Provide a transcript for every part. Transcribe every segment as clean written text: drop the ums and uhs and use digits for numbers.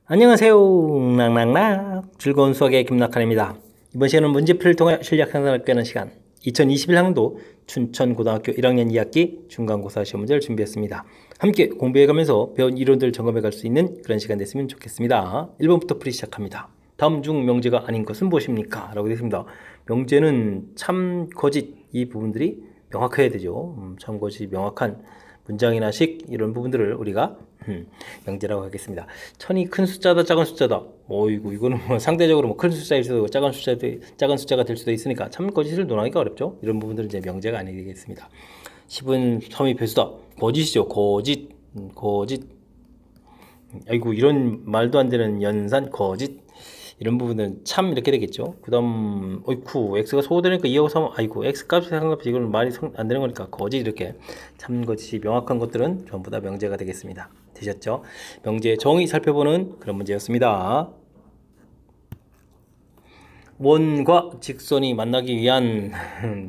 안녕하세요. 낭낭락 즐거운 수학의 김낙한입니다. 이번 시간은 문제풀이를 통해 실력 향상을 꾀하는 시간 2021학년도 춘천고등학교 1학년 2학기 중간고사 시험 문제를 준비했습니다. 함께 공부해가면서 배운 이론들 점검해 갈 수 있는 그런 시간 됐으면 좋겠습니다. 1번부터 풀이 시작합니다. 다음 중 명제가 아닌 것은 무엇입니까? 라고 되어 있습니다. 명제는 참, 거짓 이 부분들이 명확해야 되죠. 참, 거짓 명확한 문장이나 식 이런 부분들을 우리가 명제라고 하겠습니다. 천이 큰 숫자다 작은 숫자다. 어이구 이거는 뭐 상대적으로 뭐 큰 숫자일 수도 있고 작은 숫자가 될 수도 있으니까 참 거짓을 논하기가 어렵죠. 이런 부분들은 이제 명제가 아니겠습니다. 10은 3이 배수다. 거짓이죠. 거짓. 아이고 이런 말도 안 되는 연산 거짓. 이런 부분은 참 이렇게 되겠죠. 그 다음 어이쿠 x가 소호되니까 2하고 3 아이고 x 값이 상관없이 이건 말이 안 되는 거니까 거짓 이렇게 참 거짓이 명확한 것들은 전부 다 명제가 되겠습니다. 되셨죠? 명제의 정의 살펴보는 그런 문제였습니다. 원과 직선이 만나기 위한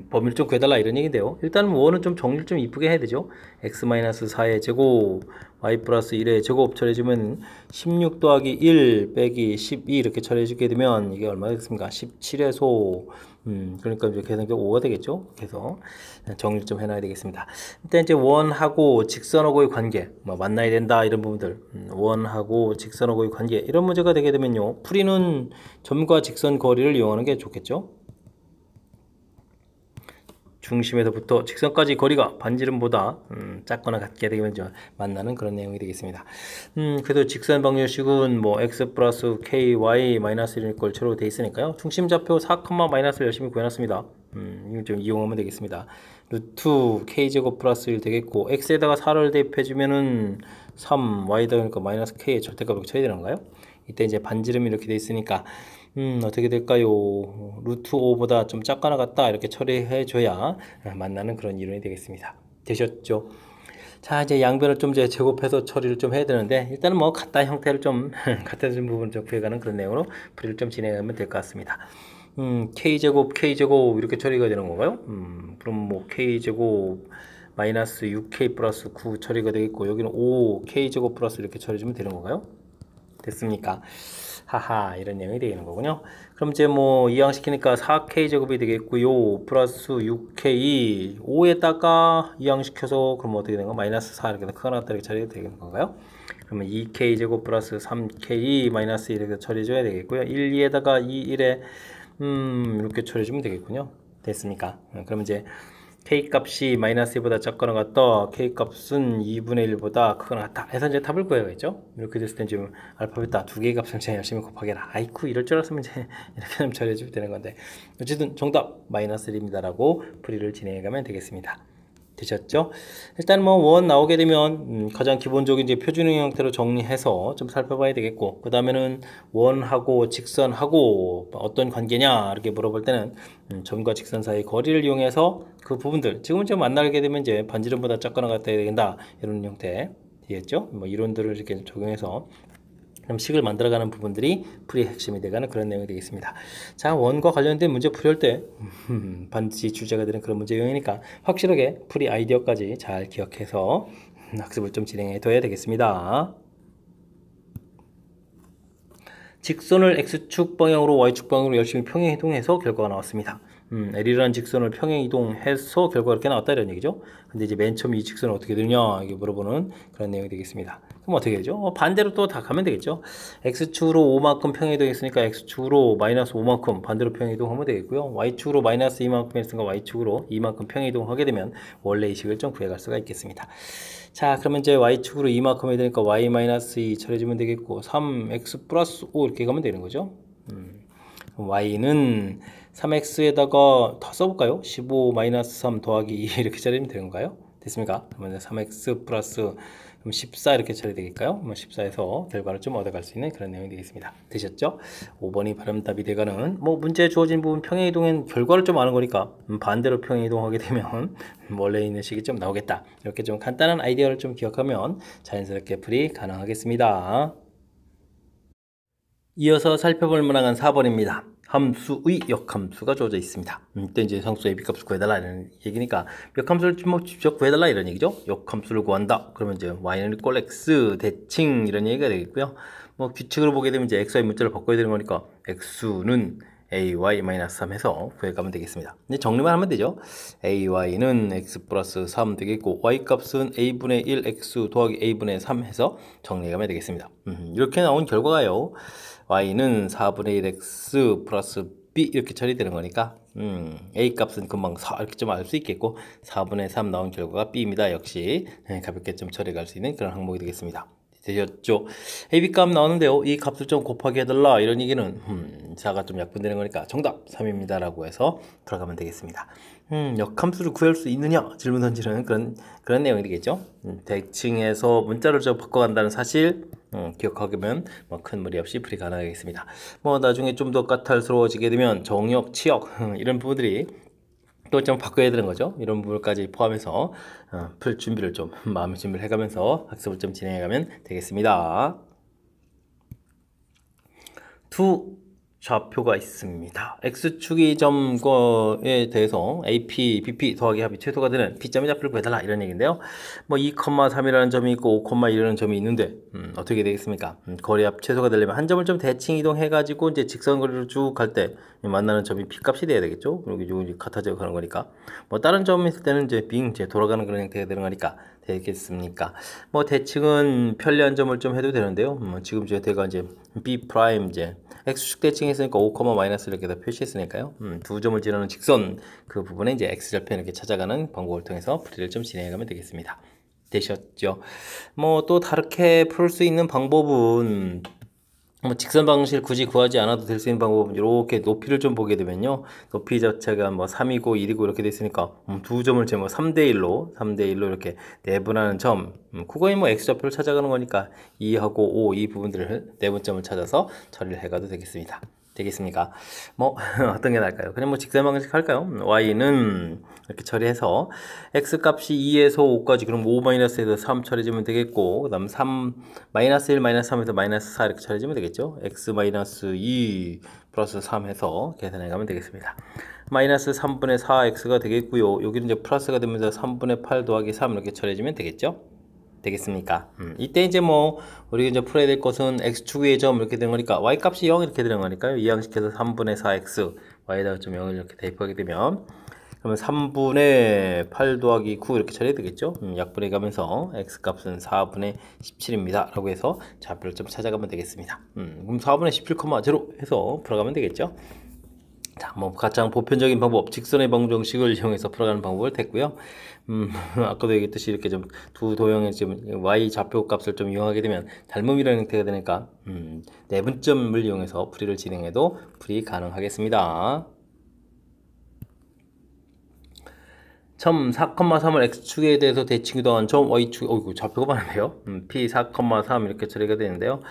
범위를 좀 구해달라 이런 얘기인데요. 일단 원은 좀 정리를 좀 이쁘게 해야 되죠. x-4의 제곱 y 플러스 1의 제곱 처리해주면 16 더하기 1 빼기 12 이렇게 처리해주게 되면 이게 얼마 되겠습니까? 17에서 그러니까 이제 계산기 5가 되겠죠. 그래서 정리를 좀 해놔야 되겠습니다. 일단 이제 원하고 직선하고의 관계 뭐 만나야 된다 이런 부분들 원하고 직선하고의 관계 이런 문제가 되게 되면요. 풀이는 점과 직선 거리를 이용하는 게 좋겠죠. 중심에서부터 직선까지 거리가 반지름보다 작거나 같게 되면 만나는 그런 내용이 되겠습니다. 그래도 직선 방정식은 뭐 x 플러스 k y 마이너스 1일 걸처로 되어 있으니까요. 중심 좌표 4, 마이너스를 열심히 구해놨습니다. 이거 좀 이용하면 되겠습니다. 루트 k제곱 플러스 1 되겠고 x에다가 4를 대입해주면은 3, y다 보니까 마이너스 k의 절대값을 쳐야 되는 건가요? 이때 이제 반지름이 이렇게 되어 있으니까 어떻게 될까요? 루트 5보다 좀 작거나 같다 이렇게 처리해 줘야 만나는 그런 이론이 되겠습니다. 되셨죠? 자 이제 양변을 좀 이제 제곱해서 처리를 좀 해야 되는데 일단은 뭐 같다 형태를 좀 같아진 부분을 좀 구해가는 그런 내용으로 풀이를 좀 진행하면 될 것 같습니다. k제곱 이렇게 처리가 되는 건가요? 그럼 뭐 k제곱 마이너스 6k 플러스 9 처리가 되겠고 여기는 5k제곱 플러스 이렇게 처리해주면 되는 건가요? 됐습니까? 하하 이런 내용이 되는 거군요. 그럼 이제 뭐 이항시키니까 4k 제곱이 되겠고요. 플러스 6k 5에다가 이항시켜서 그럼 어떻게 되는 거? 마이너스 4 이렇게 크거나 같다 이렇게 처리해도 되는 건가요? 그러면 2k 제곱 플러스 3k 마이너스 1 이렇게 처리해줘야 되겠고요. 1, 2에다가 2, 1에 이렇게 처리해주면 되겠군요. 됐습니까? 그럼 이제 k 값이 마이너스 2보다 작거나 같다. k 값은 2분의 1보다 크거나 같다. 해서 이제 답을 구해야겠죠. 이렇게 됐을 땐 지금 알파벳 다 두 개의 값을 제가 열심히 곱하게라. 아이쿠 이럴 줄 알았으면 이제 이렇게 좀 처리해주면 되는 건데 어쨌든 정답 마이너스 1입니다라고 풀이를 진행해가면 되겠습니다. 되셨죠? 일단 뭐 원 나오게 되면 가장 기본적인 이제 표준형 형태로 정리해서 좀 살펴봐야 되겠고 그 다음에는 원하고 직선하고 어떤 관계냐 이렇게 물어볼 때는 점과 직선 사이의 거리를 이용해서 그 부분들 지금 이제 만나게 되면 이제 반지름보다 작거나 같아야 된다 이런 형태 되겠죠? 뭐 이론들을 이렇게 적용해서 그럼 식을 만들어가는 부분들이 풀이의 핵심이 되가는 그런 내용이 되겠습니다. 자, 원과 관련된 문제 풀이할 때 반드시 주제가 되는 그런 문제 유형이니까 확실하게 풀이 아이디어까지 잘 기억해서 학습을 좀 진행해 둬야 되겠습니다. 직선을 x축 방향으로 y축 방향으로 열심히 평행 이동해서 결과가 나왔습니다. L이라는 직선을 평행 이동해서 결과가 이렇게 나왔다 이런 얘기죠. 근데 이제 맨 처음 이 직선은 어떻게 되느냐 이게 물어보는 그런 내용이 되겠습니다. 그럼 어떻게 되죠? 반대로 또 다 가면 되겠죠. x축으로 5만큼 평행 이동했으니까 x축으로 마이너스 5만큼 반대로 평행 이동하면 되겠고요. y축으로 마이너스 2만큼 했으니까 y축으로 2만큼 평행 이동하게 되면 원래 이 식을 좀 구해갈 수가 있겠습니다. 자 그러면 이제 y축으로 2만큼 해야 되니까 y 마이너스 2 처리해주면 되겠고 3x 플러스 5 이렇게 가면 되는 거죠. y는 3x에다가 더 써볼까요? 15 마이너스 3 더하기 2 이렇게 처리하면 되는 건가요? 됐습니까? 그러면 3x 플러스 14 이렇게 처리되겠까요? 14에서 결과를 좀 얻어갈 수 있는 그런 내용이 되겠습니다. 되셨죠? 5번이 발음답이 되가는 뭐 문제에 주어진 부분 평행 이동은 결과를 좀 아는 거니까 반대로 평행 이동하게 되면 원래 있는 식이 좀 나오겠다. 이렇게 좀 간단한 아이디어를 좀 기억하면 자연스럽게 풀이 가능하겠습니다. 이어서 살펴볼 문항은 4번입니다. 함수의 역함수가 주어져 있습니다. 또 이제 상수 AB 값을 구해달라 이런 얘기니까 역함수를 뭐 직접 구해달라 이런 얘기죠. 역함수를 구한다. 그러면 이제 y는 equal x 대칭 이런 얘기가 되겠고요. 뭐 규칙으로 보게 되면 이제 xy 문자를 바꿔야 되는 거니까 x는 ay-3 해서 구해가면 되겠습니다. 이제 정리만 하면 되죠. ay는 x 플러스 3 되겠고 y값은 a분의 1 x 더하기 a분의 3 해서 정리해가면 되겠습니다. 이렇게 나온 결과가요. y는 4분의 1 x 플러스 b 이렇게 처리되는 거니까 a 값은 금방 4 이렇게 좀 알 수 있겠고 4분의 3 나온 결과가 b입니다. 역시 가볍게 좀 처리할 수 있는 그런 항목이 되겠습니다. 되셨죠? AB 값 나오는데요. 이 값을 좀 곱하기 해달라 이런 얘기는 4가 좀 약분되는 거니까 정답 3입니다 라고 해서 들어가면 되겠습니다. 역함수를 구할 수 있느냐 질문 던지는 그런 내용이 되겠죠. 대칭해서 문자를 좀 바꿔간다는 사실 기억하면 뭐 큰 무리 없이 풀이 가능하겠습니다. 뭐 나중에 좀 더 까탈스러워지게 되면 정역, 치역 이런 부분들이 또 좀 바꿔야 되는 거죠. 이런 부분까지 포함해서 풀 준비를 좀 마음의 준비를 해가면서 학습을 좀 진행해가면 되겠습니다. 두 좌표가 있습니다. X축이 점거에 대해서 AP, BP 더하기 합이 최소가 되는 P점의 좌표를 구해달라 이런 얘기인데요. 뭐 2,3이라는 점이 있고 5,1이라는 점이 있는데 어떻게 되겠습니까? 거리합 최소가 되려면 한 점을 좀 대칭 이동해가지고 이제 직선거리로 쭉 갈 때 만나는 점이 P값이 돼야 되겠죠. 그리고 이제 같아져 가는 거니까. 뭐 다른 점이 있을 때는 이제 빙 이제 돌아가는 그런 형태가 되는 거니까 되겠습니까? 뭐 대칭은 편리한 점을 좀 해도 되는데요. 지금 제가 이제 B 프라임 이제 X축 대칭 했으니까 5, 마이너스 이렇게 다 표시했으니까요. 두 점을 지르는 직선 그 부분에 이제 X절편 이렇게 찾아가는 방법을 통해서 풀이를 좀 진행해가면 되겠습니다. 되셨죠? 뭐 또 다르게 풀 수 있는 방법은 뭐 직선 방식을 굳이 구하지 않아도 될 수 있는 방법은 이렇게 높이를 좀 보게 되면요. 높이 자체가 뭐 3이고 1이고 이렇게 됐으니까 두 점을 제뭐 3대1로 이렇게 내분하는 점 그거에 뭐 X좌표를 찾아가는 거니까 2하고 5 이 부분들을 내분점을 찾아서 처리를 해가도 되겠습니다. 되겠습니까? 뭐 어떤 게 나을까요? 그냥 뭐 직선 방식 할까요? y는 이렇게 처리해서 x 값이 2에서 5까지 그럼 5-에서 3 처리해주면 되겠고 그 다음 3 마이너스 1 마이너스 3에서 마이너스 4 이렇게 처리해주면 되겠죠. x 마이너스 2 플러스 3 해서 계산해 가면 되겠습니다. 마이너스 3분의 4x가 되겠고요. 여기는 이제 플러스가 되면서 3분의 8 더하기 3 이렇게 처리해주면 되겠죠. 되겠습니까? 이때 이제 뭐 우리가 이제 풀어야 될 것은 x축 위의 점 이렇게 되는 거니까 y 값이 0 이렇게 되는 거니까요. 이항식해서 3분의 4x y에다가 좀 0을 이렇게 대입하게 되면 그러면 3분의 8 더하기 9 이렇게 처리해야 되겠죠. 약분해 가면서 x 값은 4분의 17입니다 라고 해서 좌표를 좀 찾아가면 되겠습니다. 그럼 4분의 17,0 해서 풀어가면 되겠죠. 자, 뭐 가장 보편적인 방법 직선의 방정식을 이용해서 풀어가는 방법을 했고요. 아까도 얘기했듯이 이렇게 좀 두 도형의 지금 y 좌표 값을 좀 이용하게 되면 닮음이라는 형태가 되니까 내분점을 이용해서 풀이를 진행해도 풀이 가능하겠습니다. 점 4,3을 x축에 대해서 대칭 이동한 점 y축 어이구 좌표가 많은데요. p 4,3 이렇게 처리가 되는데요.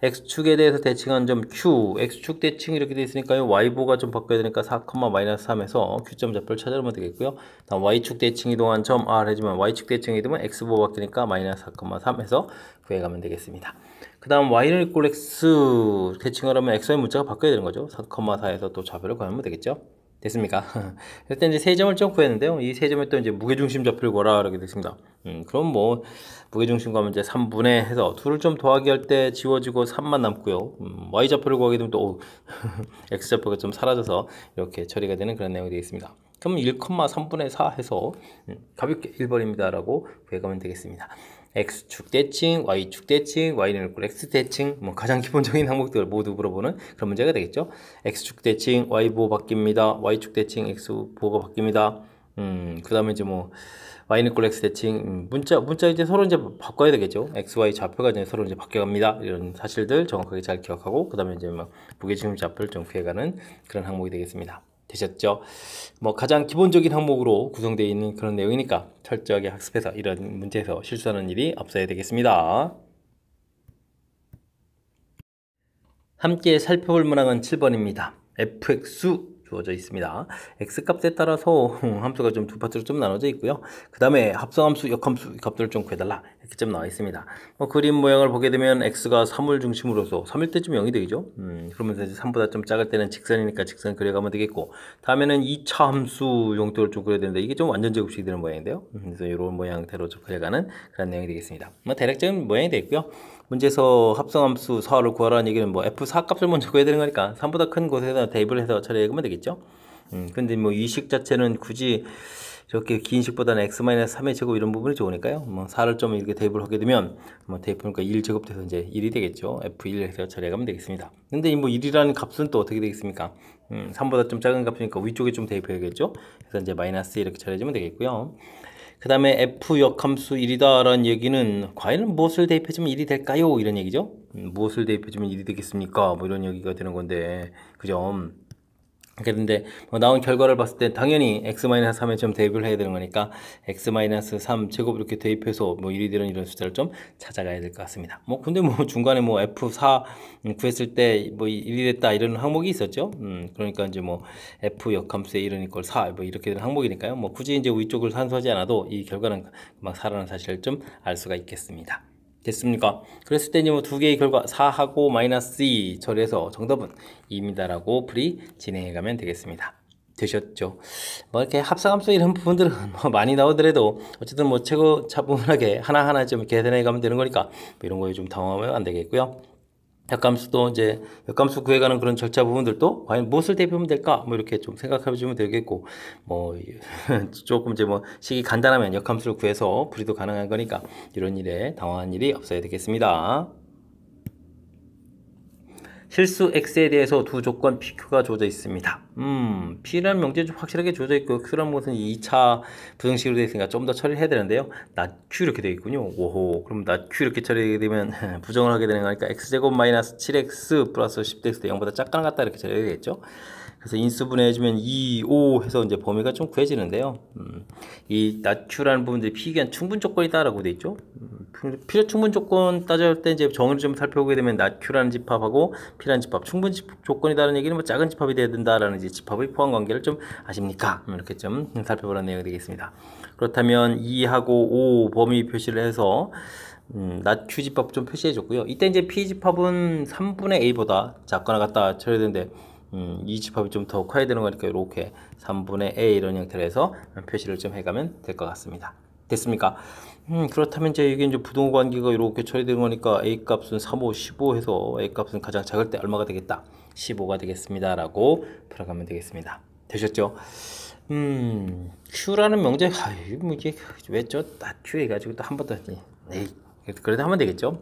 x축에 대해서 대칭한 점 q x축 대칭 이렇게 되어 있으니까요. y보가 좀 바꿔야 되니까 4,-3에서 q점 좌표를 찾아보면 되겠고요. 다음 y축 대칭 이동한 점 r 해주면 y축 대칭 이동은 x보 바뀌니까 마이너스 4,3 해서 구해가면 되겠습니다. 그 다음 y는 equal x 대칭하려면 x의 문자가 바뀌어야 되는 거죠. 4,4에서 또 좌표를 구하면 되겠죠. 됐습니까? 일단 이제 세 점을 좀 구했는데요. 이 세 점에 또 이제 무게중심 좌표를 구하라 이렇게 됐습니다. 그럼 뭐 무게중심 구하면 이제 3분의 해서 2를 좀 더하기 할 때 지워지고 3만 남고요. y 좌표를 구하게 되면 또 x 좌표가 좀 사라져서 이렇게 처리가 되는 그런 내용이 되겠습니다. 그럼 1,3분의 4 해서 가볍게 1번입니다 라고 구해가면 되겠습니다. x축 대칭, y축 대칭, y는 x 대칭 뭐 가장 기본적인 항목들을 모두 물어보는 그런 문제가 되겠죠. x축 대칭, y보 바뀝니다. y축 대칭, x보가 바뀝니다. 그 다음에 이제 뭐 y는 x 대칭 문자 이제 서로 이제 바꿔야 되겠죠. x, y 좌표가 이제 서로 이제 바뀌어갑니다. 이런 사실들 정확하게 잘 기억하고 그 다음에 이제 막 무게중심 좌표를 좀 구해가는 그런 항목이 되겠습니다. 되셨죠? 뭐 가장 기본적인 항목으로 구성되어 있는 그런 내용이니까 철저하게 학습해서 이런 문제에서 실수하는 일이 없어야 되겠습니다. 함께 살펴볼 문항은 7번입니다. fx 주어져 있습니다. x값에 따라서 함수가 좀 두 파트로 좀 나눠져 있고요. 그 다음에 합성함수, 역함수 값들을 좀 구해달라 이렇게 좀 나와 있습니다. 그림 모양을 보게 되면 x가 3을 중심으로서 3일 때쯤 0이 되겠죠. 그러면서 이제 3보다 좀 작을 때는 직선이니까 직선 그려가면 되겠고, 다음에는 2차 함수 용도를 좀 그려야 되는데 이게 좀 완전 제곱식이 되는 모양인데요. 그래서 이런 모양대로 좀 그려가는 그런 내용이 되겠습니다. 대략적인 모양이 되겠고요. 문제에서 합성함수 4를 구하라는 얘기는 f4 값을 먼저 구해야 되는 거니까 3보다 큰 곳에다 대입을 해서 처리해보면 되겠죠. 근데 이 식 자체는 굳이 이렇게 긴 식보다는 x-3의 제곱 이런 부분이 좋으니까요. 4를 좀 이렇게 대입을 하게 되면 대입하니까 1제곱 돼서 이제 1이 되겠죠. f1 해서 처리해가면 되겠습니다. 근데 이 1이라는 값은 또 어떻게 되겠습니까? 3보다 좀 작은 값이니까 위쪽에 좀 대입해야겠죠. 그래서 이제 마이너스 이렇게 처리해주면 되겠고요. 그 다음에 f 역함수 1이다 라는 얘기는 과연 무엇을 대입해주면 1이 될까요? 이런 얘기죠. 무엇을 대입해주면 1이 되겠습니까? 이런 얘기가 되는 건데, 그죠? 그런데 나온 결과를 봤을 때 당연히 x-3에 좀 대입을 해야 되는 거니까 x-3 제곱 이렇게 대입해서 1이 되는 이런 숫자를 좀 찾아가야 될 것 같습니다. 근데 중간에 f4 구했을 때 1이 됐다 이런 항목이 있었죠. 그러니까 이제 f 역함수의 1은 이꼴 4 이렇게 되는 항목이니까요. 굳이 이제 위쪽을 산수하지 않아도 이 결과는 막 4라는 사실을 좀 알 수가 있겠습니다. 됐습니까? 그랬을 때 두 개의 결과 4하고 마이너스 2 처리해서 정답은 2입니다라고 풀이 진행해가면 되겠습니다. 되셨죠? 이렇게 합성함수 이런 부분들은 많이 나오더라도 어쨌든 최고 차분하게 하나하나 좀 계산해가면 되는 거니까 이런 거에 좀 당황하면 안 되겠고요. 역함수도 이제 역함수 구해가는 그런 절차 부분들도 과연 무엇을 대입하면 될까 이렇게 좀 생각해 주면 되겠고 조금 이제 식이 간단하면 역함수를 구해서 풀이도 가능한 거니까 이런 일에 당황한 일이 없어야 되겠습니다. 실수 x에 대해서 두 조건 pq가 주어져 있습니다. p라는 명제 좀 확실하게 주어져 있고 q라는 것은 2차 부등식으로 되어 있으니까 좀 더 처리를 해야 되는데요. not q 이렇게 되어 있군요. 오호, 그럼 not q 이렇게 처리하게 되면 부정을 하게 되는 거니까 x제곱 마이너스 7x 플러스 10x 대 0보다 작거나 같다 이렇게 처리해야 되겠죠. 그래서 인수분해 해주면 2, 5 해서 이제 범위가 좀 구해지는데요. 이 not q라는 부분들이 피기한 충분 조건이다라고 되어 있죠. 필요 충분 조건 따질 때 이제 정의를 좀 살펴보게 되면 not q라는 집합하고 p라는 집합 충분 조건이다라는 얘기는 작은 집합이 돼야 된다라는 이제 집합의 포함 관계를 좀 아십니까? 이렇게 좀 살펴보라는 내용이 되겠습니다. 그렇다면 2하고 5 범위 표시를 해서 not q 집합 좀 표시해 줬고요. 이때 이제 p 집합은 3분의 a보다 작거나 같다 처리해야 되는데 이 집합이 좀 더 커야 되는 거니까 이렇게 3분의 a 이런 형태로 해서 표시를 좀 해가면 될 것 같습니다. 됐습니까? 그렇다면 이게 이제 부동호 관계가 이렇게 처리되는 거니까 a 값은 3, 5, 15 해서 a 값은 가장 작을 때 얼마가 되겠다? 15가 되겠습니다. 라고 풀어가면 되겠습니다. 되셨죠? q라는 명제, 이게 왜죠? q 해가지고 또 한 번 더, 그래도 하면 되겠죠?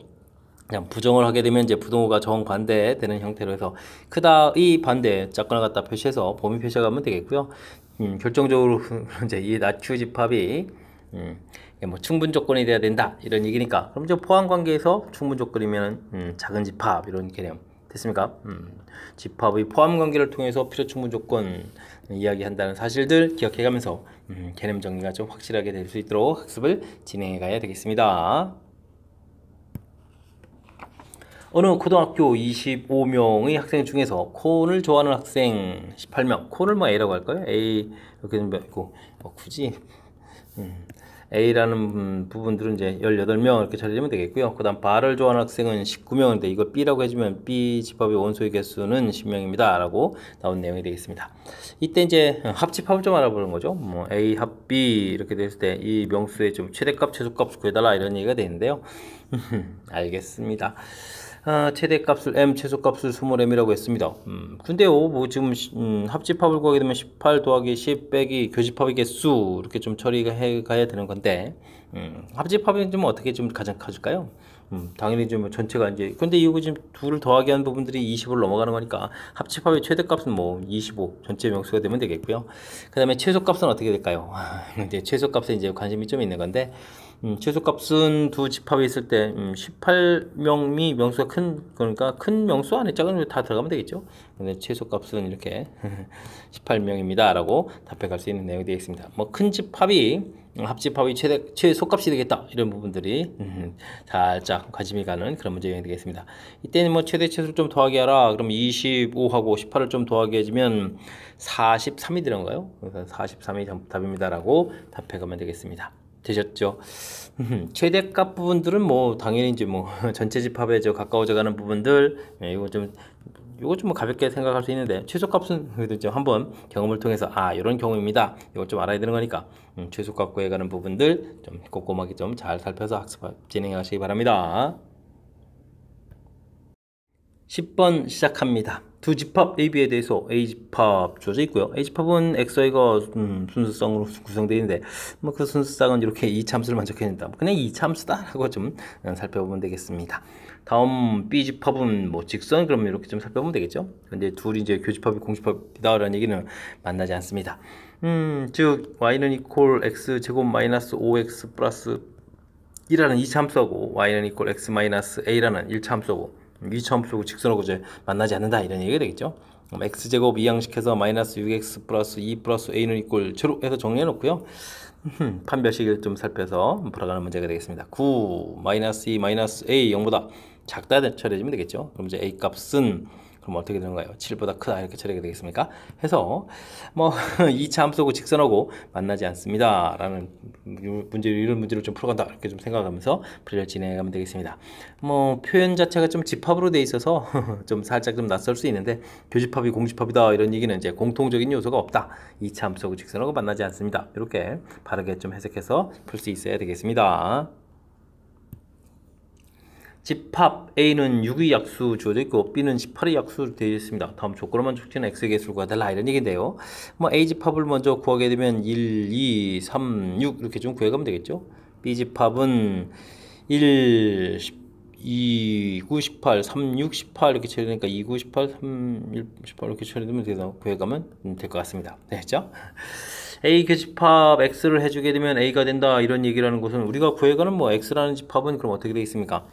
그냥 부정을 하게 되면 이제 부동호가 정반대 되는 형태로 해서 크다의 반대 작거나 같다 표시해서 범위 표시하면 되겠고요. 결정적으로 이제 이 not q 집합이 충분 조건이 돼야 된다 이런 얘기니까 그럼 이제 포함 관계에서 충분 조건이면 작은 집합 이런 개념 됐습니까? 집합의 포함 관계를 통해서 필요 충분 조건 이야기한다는 사실들 기억해가면서 개념 정리가 좀 확실하게 될 수 있도록 학습을 진행해 가야 되겠습니다. 어느 고등학교 25명의 학생 중에서 콘을 좋아하는 학생 18명, 콘을 A라고 할까요? A 이렇게 좀 있고 굳이 A라는 부분들은 이제 18명 이렇게 처리하면 되겠고요. 그 다음 바를 좋아하는 학생은 19명인데 이걸 B라고 해주면 B 집합의 원소의 개수는 10명입니다 라고 나온 내용이 되겠습니다. 이때 이제 합집합을 좀 알아보는 거죠. A 합 B 이렇게 됐을 때 이 명수의 좀 최대값 최소값을 구해달라 이런 얘기가 되는데요. 알겠습니다. 최대값을 m, 최소값을 20m이라고 했습니다. 근데요, 지금 합집합을 구하게 되면 18 더하기 10 빼기 교집합의 개수 이렇게 좀 처리가 해 가야 되는 건데 합집합이 좀 어떻게 좀 가장 커질까요? 당연히 좀 전체가 이제 근데 이거 지금 둘을 더하기 한 부분들이 20을 넘어가는 거니까 합집합의 최대값은 25 전체 명수가 되면 되겠고요. 그 다음에 최소값은 어떻게 될까요? 이제 최소값에 이제 관심이 좀 있는 건데 최소값은 두 집합이 있을 때 18명이 명수가 그러니까 큰 명수 안에 작은 명수 다 들어가면 되겠죠. 근데 최소값은 이렇게 18명입니다 라고 답해갈 수 있는 내용이 되겠습니다. 큰 집합이 합집합이 최소값이 되겠다 이런 부분들이 살짝 관심이 가는 그런 문제가 되겠습니다. 이때는 최대 최소를 좀 더하게 하라 그럼 25하고 18을 좀 더하게 해주면 43이 되는 거예요. 그래서 43이 답입니다 라고 답해가면 되겠습니다. 되셨죠? 최대값 부분들은 뭐 당연히 이제 뭐 전체 집합에 가까워져가는 부분들, 이거 좀 뭐 가볍게 생각할 수 있는데, 최소값은 그래도 좀 한번 경험을 통해서 이런 경우입니다, 이걸 좀 알아야 되는 거니까 최소값 구해가는 부분들 좀 꼼꼼하게 좀 잘 살펴서 학습 진행하시기 바랍니다. 10번 시작합니다. 두 집합 AB에 대해서 A집합 주어져 있고요. A집합은 XY가 순수성으로 구성되어 있는데 뭐 그 순수성은 이렇게 이 참수를 만족해낸다. 그냥 이 참수다 라고 좀 살펴보면 되겠습니다. 다음 B집합은 뭐 직선, 그러면 이렇게 좀 살펴보면 되겠죠. 근데 둘이 이제 교집합이 공집합이다 라는 얘기는 만나지 않습니다. 즉 y는 이퀄 x제곱 마이너스 5x 플러스 2라는 이차함수하고 y는 이퀄 x 마이너스 a라는 1차함수하고 이차함수하고 직선하고 이제 만나지 않는다, 이런 얘기가 되겠죠. x제곱 이항식해서 마이너스 6x 플러스 2 플러스 a는 이퀄 0 해서 정리해 놓고요. 판별식을 좀 살펴서 풀어가는 문제가 되겠습니다. 9 마이너스 2 마이너스 a 0보다 작다 처리해주면 되겠죠. 그럼 이제 a 값은 그럼 어떻게 되는가요? 7보다 크다, 이렇게 처리가 되겠습니까? 해서 뭐 2차 함수하고 직선하고 만나지 않습니다 라는 이런 문제를 좀 풀어간다, 이렇게 좀 생각하면서 풀이를 진행하면 되겠습니다. 뭐 표현 자체가 좀 집합으로 돼 있어서 좀 살짝 좀 낯설 수 있는데, 교집합이 공집합이다 이런 얘기는 이제 공통적인 요소가 없다, 2차 함수하고 직선하고 만나지 않습니다, 이렇게 바르게 좀 해석해서 풀 수 있어야 되겠습니다. 집합 A는 6의 약수 주어져 있고 B는 18의 약수 되어 있습니다. 다음 조건만 촉진한 X의 개수를 구하달라, 이런 얘기인데요. 뭐 A 집합을 먼저 구하게 되면 1, 2, 3, 6 이렇게 좀 구해가면 되겠죠. B 집합은 1, 2, 9, 18, 3, 6, 18 이렇게 처리되니까 2, 9, 18, 3, 1, 18 이렇게 처리되면 돼서 구해가면 될 것 같습니다. 네, 그죠? A 교집합 X를 해주게 되면 A가 된다, 이런 얘기라는 것은 우리가 구해가는 뭐 X라는 집합은 그럼 어떻게 되겠습니까?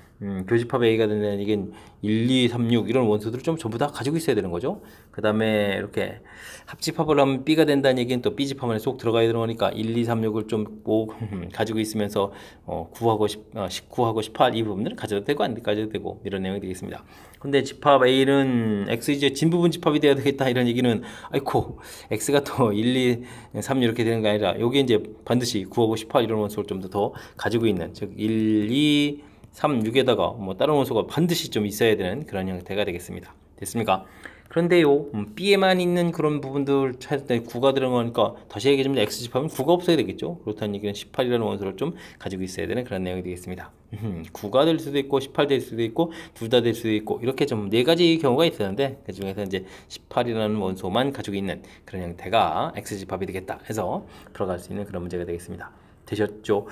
교집합 A가 된다는 얘기는 1, 2, 3, 6 이런 원소들을 좀 전부 다 가지고 있어야 되는 거죠. 그 다음에 이렇게 합집합을 하면 B가 된다는 얘기는 또 B집합 안에 쏙 들어가야 되는 거니까 1, 2, 3, 6을 좀 꼭 가지고 있으면서 19하고 18 이 부분들은 가져도 되고 안 가져도 되고, 이런 내용이 되겠습니다. 근데 집합 A는 X 이제 진부분 집합이 돼야 되겠다, 이런 얘기는 아이고 X가 또 1, 2, 3 이렇게 되는 게 아니라 여기 이제 반드시 9하고 18 이런 원소를 좀 더 가지고 있는, 즉 1, 2, 3, 6에다가 뭐 다른 원소가 반드시 좀 있어야 되는 그런 형태가 되겠습니다. 됐습니까? 그런데요, B에만 있는 그런 부분들 찾을 때 9가 들어가니까 다시 얘기하자면 X집합은 9가 없어야 되겠죠. 그렇다는 얘기는 18이라는 원소를 좀 가지고 있어야 되는 그런 내용이 되겠습니다. 9가 될 수도 있고 18 될 수도 있고 둘 다 될 수도 있고, 이렇게 좀 네 가지 경우가 있었는데 그 중에서 이제 18이라는 원소만 가지고 있는 그런 형태가 X집합이 되겠다 해서 들어갈 수 있는 그런 문제가 되겠습니다. 되셨죠?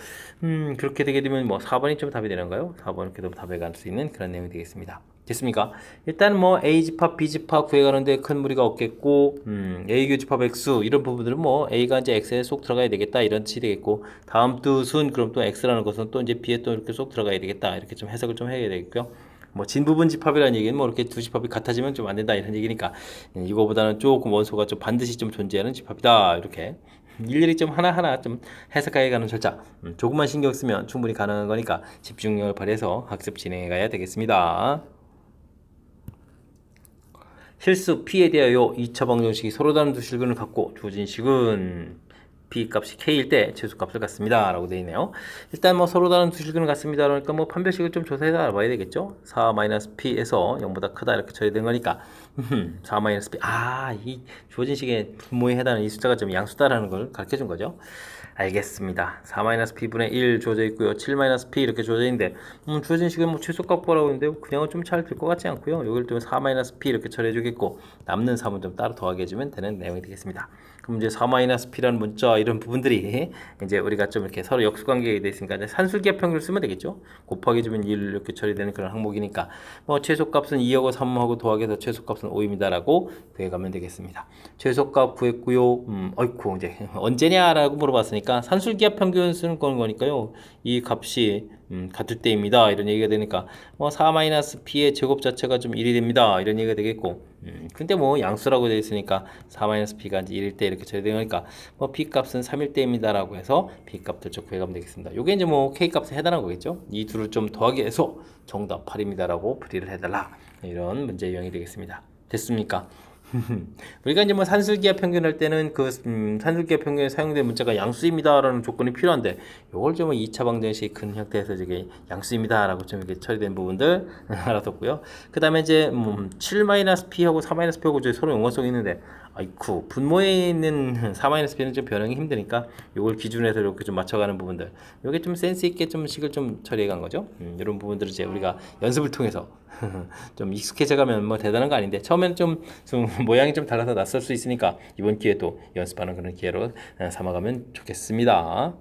그렇게 되게 되면 뭐 4번이 좀 답이 되는가요? 4번 이렇게 도 답에 갈 수 있는 그런 내용이 되겠습니다. 됐습니까? 일단 뭐 A집합, B집합 구해가는데 큰 무리가 없겠고, A 교집합 X 이런 부분들은 뭐 A가 이제 X에 쏙 들어가야 되겠다, 이런 뜻이 되겠고, 다음 뜻은 그럼 또 X라는 것은 또 이제 B에 또 이렇게 쏙 들어가야 되겠다, 이렇게 좀 해석을 좀 해야 되겠고요. 뭐 진부분 집합이라는 얘기는 뭐 이렇게 두 집합이 같아지면 좀 안 된다, 이런 얘기니까 이거보다는 조금 원소가 좀 반드시 좀 존재하는 집합이다, 이렇게 일일이 좀 하나하나 좀 해석해 가는 절차 조금만 신경 쓰면 충분히 가능한 거니까 집중력을 발휘해서 학습 진행해 가야 되겠습니다. 실수 P에 대하여 2차 방정식이 서로 다른 두 실근을 갖고 주어진 식은 B 값이 K일 때 최소값을 갖습니다 라고 되어 있네요. 일단 뭐 서로 다른 두 실근을 갖습니다 그러니까 뭐 판별식을 좀 조사해서 알아봐야 되겠죠. 4-P에서 0보다 크다 이렇게 처리된 거니까 4-P, 이 주어진 식의 분모에 해당하는 이 숫자가 좀 양수다라는 걸 가르쳐 준 거죠. 알겠습니다. 4-P분의 1 주어져 있고요. 7-P 이렇게 주어져 있는데 주어진 식은 뭐 최소값 보라고 했는데 그냥은 좀 잘 될 것 같지 않고요. 여기를 좀 4-P 이렇게 처리해 주겠고, 남는 3은 좀 따로 더하게 해주면 되는 내용이 되겠습니다. 그럼 이제 4-P라는 문자 이런 부분들이 이제 우리가 좀 이렇게 서로 역수관계가 되어 있으니까 이제 산술기하 평균을 쓰면 되겠죠. 곱하기 주면 1 이렇게 처리되는 그런 항목이니까 뭐 최소값은 2하고 3하고 더하기해서 최소값은 5입니다 라고 구해가면 되겠습니다. 최소값 구했고요. 어이쿠 이제 언제냐라고 물어봤으니까 산술기하 평균 쓰는 거니까요. 이 값이 같을 때입니다, 이런 얘기가 되니까 뭐 4-P의 제곱 자체가 좀 1이 됩니다, 이런 얘기가 되겠고, 근데 뭐 양수라고 되어 있으니까 4-P가 이제 1일 때 이렇게 처리되니까 뭐 P 값은 3일 때입니다 라고 해서 P 값을 좀 구해가면 되겠습니다. 요게 이제 뭐 K 값에 해당하는 거겠죠. 이 둘을 좀 더하기 해서 정답 8입니다 라고 풀이를 해달라, 이런 문제 유형이 되겠습니다. 됐습니까? 우리가 이제 뭐 산술기압 평균할 때는 그 산술기압 평균에 사용된 문자가 양수입니다라는 조건이 필요한데 요걸 좀 2차 방정식 큰 형태에서 이게 양수입니다라고 좀 이렇게 처리된 부분들 알아뒀고요. 그 다음에 이제 7-p하고 4-p하고 서로 연관성이 있는데 아이쿠 분모에 있는 4-p는 좀 변형이 힘드니까 요걸 기준에서 이렇게 좀 맞춰가는 부분들 요게 좀 센스 있게 좀 식을 좀 처리해 간 거죠. 이런 부분들을 이제 우리가 연습을 통해서 좀 익숙해져가면 뭐 대단한 거 아닌데 처음에는 좀 모양이 좀 달라서 낯설 수 있으니까 이번 기회에 또 연습하는 그런 기회로 삼아가면 좋겠습니다.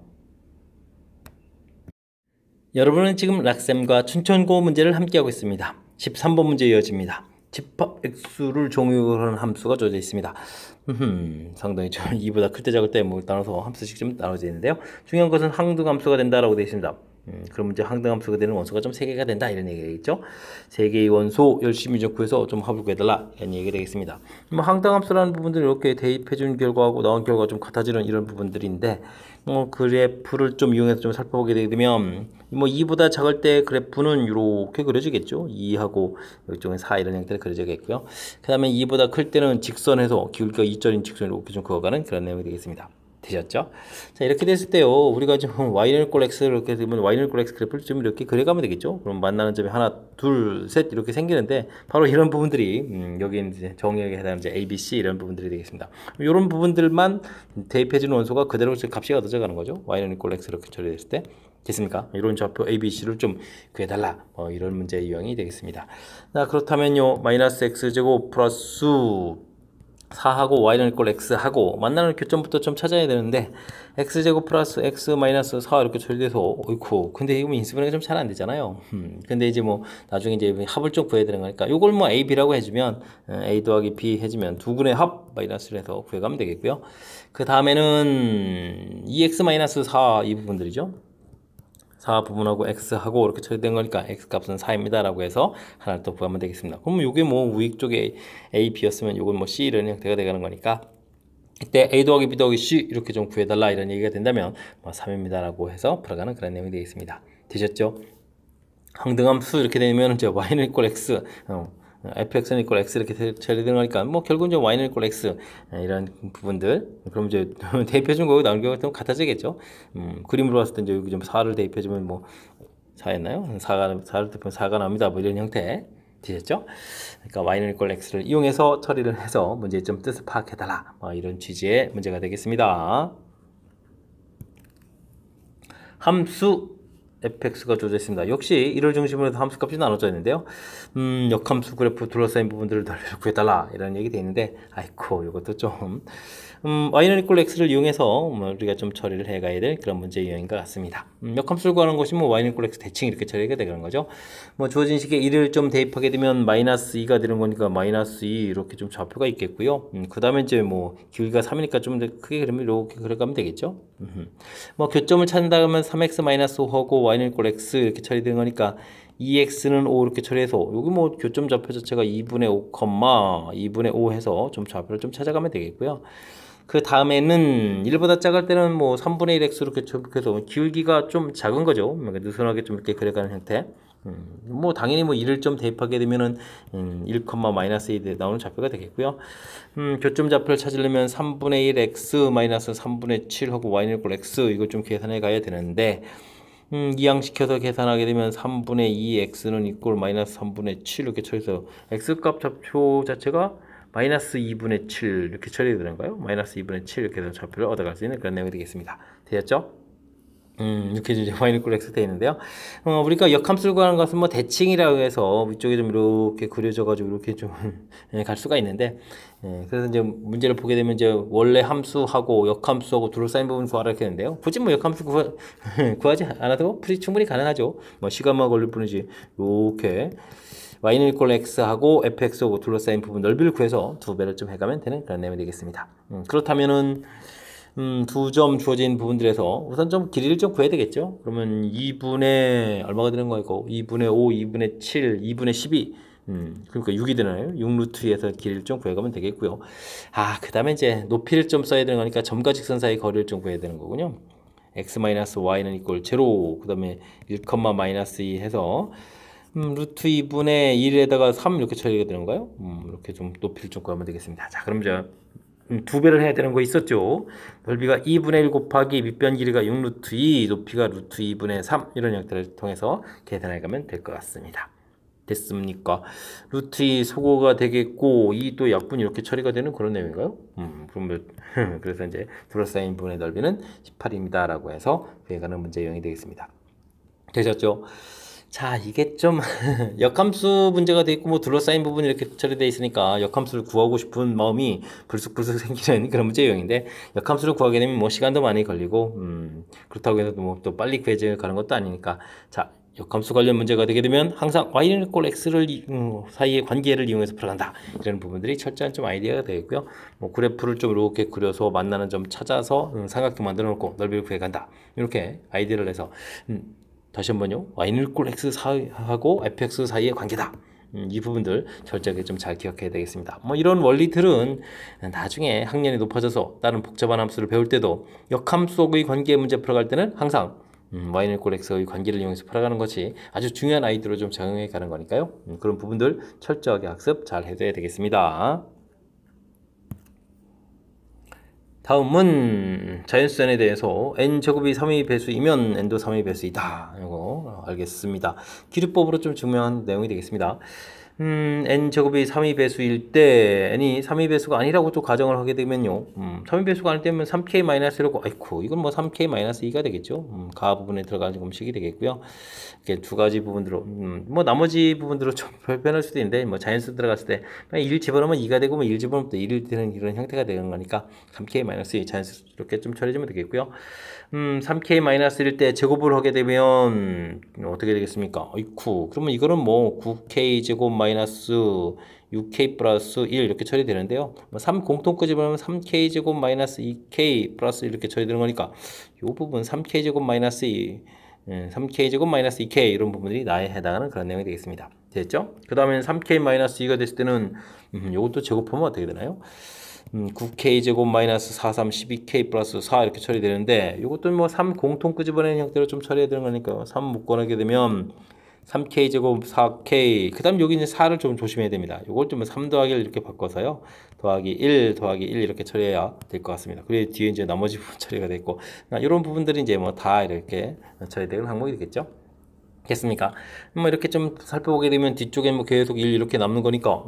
여러분은 지금 락셈과 춘천고 문제를 함께하고 있습니다. 13번 문제 이어집니다. 집합 액수를 종유하는 함수가 주어져 있습니다. 상당히 좀 2보다 클 때 작을 때 뭐 나눠서 함수씩 좀 나눠져 있는데요. 중요한 것은 항등함수가 된다라고 되어 있습니다. 그럼 이제 항등함수가 되는 원소가 좀 3개가 된다 이런 얘기가 되겠죠. 3개의 원소 열심히 좀 구해서 좀 합을 구해달라 이런 얘기가 되겠습니다. 뭐 항등함수라는 부분들이 이렇게 대입해준 결과하고 나온 결과가 좀 같아지는 이런 부분들인데 그래프를 좀 이용해서 좀 살펴보게 되면 뭐 2보다 작을 때 그래프는 이렇게 그려지겠죠. 2하고 이쪽은 4 이런 형태로 그려지겠고요. 그 다음에 2보다 클 때는 직선에서 기울기가 2절인 직선을 이렇게 좀 그어가는 그런 내용이 되겠습니다. 되셨죠? 자, 이렇게 됐을 때요, 우리가 좀 y는 꼴 x 이렇게 되면 y는 꼴 x 그래프를 좀 이렇게 그려가면 되겠죠? 그럼 만나는 점이 하나, 둘, 셋 이렇게 생기는데 바로 이런 부분들이 여기 이제 정의역에 해당하는 이제 a, b, c 이런 부분들이 되겠습니다. 이런 부분들만 대입해주는 원소가 그대로 값이 얻어져 가는 거죠. y는 꼴 x 이렇게 처리됐을 때. 됐습니까? 이런 좌표 A, B, C를 좀 구해달라. 이런 문제 유형이 되겠습니다. 자, 그렇다면요, 마이너스 x제곱 플러스 4하고 y는 이꼴 x하고 만나는 교점부터 좀 찾아야 되는데 x제곱 플러스 x 마이너스 4 이렇게 처리돼서 어이쿠 근데 이거 인수분해가 좀 잘 안 되잖아요. 근데 이제 뭐 나중에 이제 합을 좀 구해야 되는 거니까 요걸 뭐 a, b라고 해주면 a 더하기 b 해주면 두 분의 합 마이너스를 해서 구해가면 되겠고요. 그 다음에는 2x 마이너스 4 이 부분들이죠. 4 부분하고 x하고 이렇게 처리된 거니까 x값은 4입니다 라고 해서 하나를 또 구하면 되겠습니다. 그럼 이게 뭐 우익 쪽에 a, b였으면 이건 뭐 c 이런 형태가 되는 거니까 이때 a 더하기 b 더하기 c 이렇게 좀 구해달라 이런 얘기가 된다면 뭐 3입니다 라고 해서 풀어가는 그런 내용이 되겠습니다. 되셨죠? 항등함수 이렇게 되면 이제 y는 이꼴 x fx는 이꼴 x 이렇게 처리되는 거니까 뭐 결국은 이제 y는 이꼴 x 이런 부분들 그럼 이제 대입해준 거고 나온 경우가 좀 같아지겠죠. 그림으로 봤을 때 이제 여기 좀 4를 대입해주면 뭐 4였나요? 4를 대입하면 4가 나옵니다. 뭐 이런 형태 되셨죠? 그러니까 y는 이꼴 x를 이용해서 처리를 해서 문제의 좀 뜻을 파악해달라 이런 취지의 문제가 되겠습니다. 함수 fx가 주어져 있습니다. 역시 이를 중심으로 해서 함수값이 나눠져 있는데요. 역함수 그래프 둘러싸인 부분들을 넓이를 구해달라 이런 얘기 되어 있는데 아이고 이것도 좀 y는 이꼴 x를 이용해서 우리가 좀 처리를 해가야 될 그런 문제 유형인 것 같습니다. 역함수를 구하는 것이 뭐 y는 이꼴 x 대칭 이렇게 처리가 되는 거죠. 뭐 주어진 식에 1을 좀 대입하게 되면 마이너스 2가 되는 거니까 마이너스 2 이렇게 좀 좌표가 있겠고요. 그 다음에 이제 뭐 기울기가 3이니까 좀 더 크게 그리면 이렇게 그려가면 되겠죠. 뭐 교점을 찾는다 그러면 3x 마이너스 5하고 y는 이꼴 x 이렇게 처리되는 거니까 2x는 5 이렇게 처리해서 여기 뭐 교점 좌표 자체가 2분의 5, 2분의 5 해서 좀 좌표를 좀 찾아가면 되겠고요. 그 다음에는 1보다 작을 때는 뭐 3분의 1 x 이렇게 해서 기울기가 좀 작은 거죠. 느슨하게 좀 이렇게 그려가는 형태. 뭐 당연히 뭐 1을 좀 대입하게 되면은 1, 마이너스 2 나오는 좌표가 되겠고요. 교점 좌표를 찾으려면 3분의 1 x 마이너스 3분의 7 하고 y는 이꼴 x 이걸 좀 계산해 가야 되는데 이항시켜서 계산하게 되면 3분의 2 x는 이꼴 마이너스 3분의 7 이렇게 처리해서 x값 좌표 자체가 마이너스 2분의 7 이렇게 처리되는 거예요. 마이너스 2분의 7 이렇게 해서 좌표를 얻어갈 수 있는 그런 내용이 되겠습니다. 되셨죠? 이렇게 이제 y는 이꼴 x 되어 있는데요. 우리가 역함수를 구하는 것은 뭐 대칭이라고 해서 위쪽에 좀 이렇게 그려져가지고 이렇게 좀 갈 수가 있는데, 그래서 이제 문제를 보게 되면 이제 원래 함수하고 역함수하고 둘러싸인 부분 구하라 이렇게 했는데요. 굳이 뭐 역함수 구하지 않아도 풀이 충분히 가능하죠. 뭐 시간만 걸릴 뿐이지. 이렇게 y는 이꼴 x하고 fx하고 둘러싸인 부분 넓이를 구해서 두 배를 좀 해가면 되는 그런 내용이 되겠습니다. 그렇다면은 두 점 주어진 부분들에서 우선 좀 길이를 좀 구해야 되겠죠. 그러면 2분의 얼마가 되는 거고 2분의 5, 2분의 7, 2분의 12 그러니까 6이 되나요? 6루트에서 길이를 좀 구해가면 되겠고요. 그 다음에 이제 높이를 좀 써야 되는 거니까 점과 직선 사이 거리를 좀 구해야 되는 거군요. x-y는 이꼴 제로 그 다음에 1, 마이너스 2 해서 루트 2분의 1에다가 3 이렇게 처리가 되는 거예요. 이렇게 좀 높이를 좀 구하면 되겠습니다. 자, 그럼 이제 2배를 해야 되는 거 있었죠. 넓이가 2분의 1 곱하기 밑변 길이가 6루트 2, 높이가 루트 2분의 3 이런 형태를 통해서 계산해 가면 될 것 같습니다. 됐습니까? 루트 2 소거가 되겠고 이 또 약분이 이렇게 처리가 되는 그런 내용인가요? 그러면 그래서 이제 둘러싸인 부분의 넓이는 18입니다 라고 해서 구해가는 문제 유형이 되겠습니다. 되셨죠? 자, 이게 좀 역함수 문제가 돼 있고 뭐 둘러싸인 부분이 이렇게 처리되어 있으니까 역함수를 구하고 싶은 마음이 불쑥불쑥 생기는 그런 문제 유형인데, 역함수를 구하게 되면 뭐 시간도 많이 걸리고 그렇다고 해서 뭐 또 빨리 구해져 가는 것도 아니니까, 자, 역함수 관련 문제가 되게 되면 항상 y는 꼴 x를 사이의 관계를 이용해서 풀어간다, 이런 부분들이 철저한 좀 아이디어가 되겠고요. 뭐 그래프를 좀 이렇게 그려서 만나는 점 찾아서 삼각형 만들어 놓고 넓이를 구해간다, 이렇게 아이디어를 내서 다시 한번요, y는 꼴 x 하고 fx 사이의 관계다, 이 부분들 철저하게 좀 잘 기억해야 되겠습니다. 뭐 이런 원리들은 나중에 학년이 높아져서 다른 복잡한 함수를 배울 때도 역함수의 관계 문제 풀어갈 때는 항상 y는 꼴 x의 관계를 이용해서 풀어가는 것이 아주 중요한 아이디어로 좀 적용해 가는 거니까요. 그런 부분들 철저하게 학습 잘 해둬야 되겠습니다. 다음은 자연수전에 대해서 n제곱이 3의 배수이면 n도 3의 배수이다, 이거 알겠습니다. 기류법으로 좀 중요한 내용이 되겠습니다. n제곱이 3의 배수일 때 n이 3의 배수가 아니라고 또 가정을 하게 되면요, 3의 배수가 아닐 때면 3k-1이라고, 아이쿠, 이건 뭐 3k-2가 되겠죠. 가 부분에 들어가는 공식이 되겠고요. 이렇게 두 가지 부분들로 뭐 나머지 부분들로 좀 변할 수도 있는데, 뭐 자연수 들어갔을 때 1 집어넣으면 2가 되고, 뭐 1 집어넣으면 또 1이 되는 이런 형태가 되는 거니까 3k-2 자연수 이렇게 좀 처리해주면 되겠고요. 3k-1일 때 제곱을 하게 되면 어떻게 되겠습니까? 어이쿠, 그러면 이거는 뭐 9k 제곱 마이너스 6k 플러스 1 이렇게 처리되는데요. 3 공통 끄집어내면 3k 제곱 마이너스 2k 플러스 이렇게 처리되는 거니까 이 부분 3k 제곱 마이너스 2, 3k 제곱 마이너스 2k 이런 부분들이 나에 해당하는 그런 내용이 되겠습니다. 됐죠? 그 다음에 3k 마이너스 2가 됐을 때는 이것도 제곱하면 어떻게 되나요? 9k 제곱 마이너스 4, 3, 12k 플러스 4 이렇게 처리되는데, 이것도 뭐 3 공통 끄집어내는 형태로 좀 처리해야 되는 거니까 3 묶어내게 되면 3k 제곱 4k, 그 다음 여기 이제 4를 좀 조심해야 됩니다. 이걸 좀 3 더하기를 이렇게 바꿔서요, 더하기 1 더하기 1 이렇게 처리해야 될 것 같습니다. 그리고 뒤에 이제 나머지 부분 처리가 됐고, 이런 부분들이 이제 뭐 다 이렇게 처리되는 항목이 되겠죠. 됐습니까? 뭐 이렇게 좀 살펴보게 되면 뒤쪽에 뭐 계속 1 이렇게 남는 거니까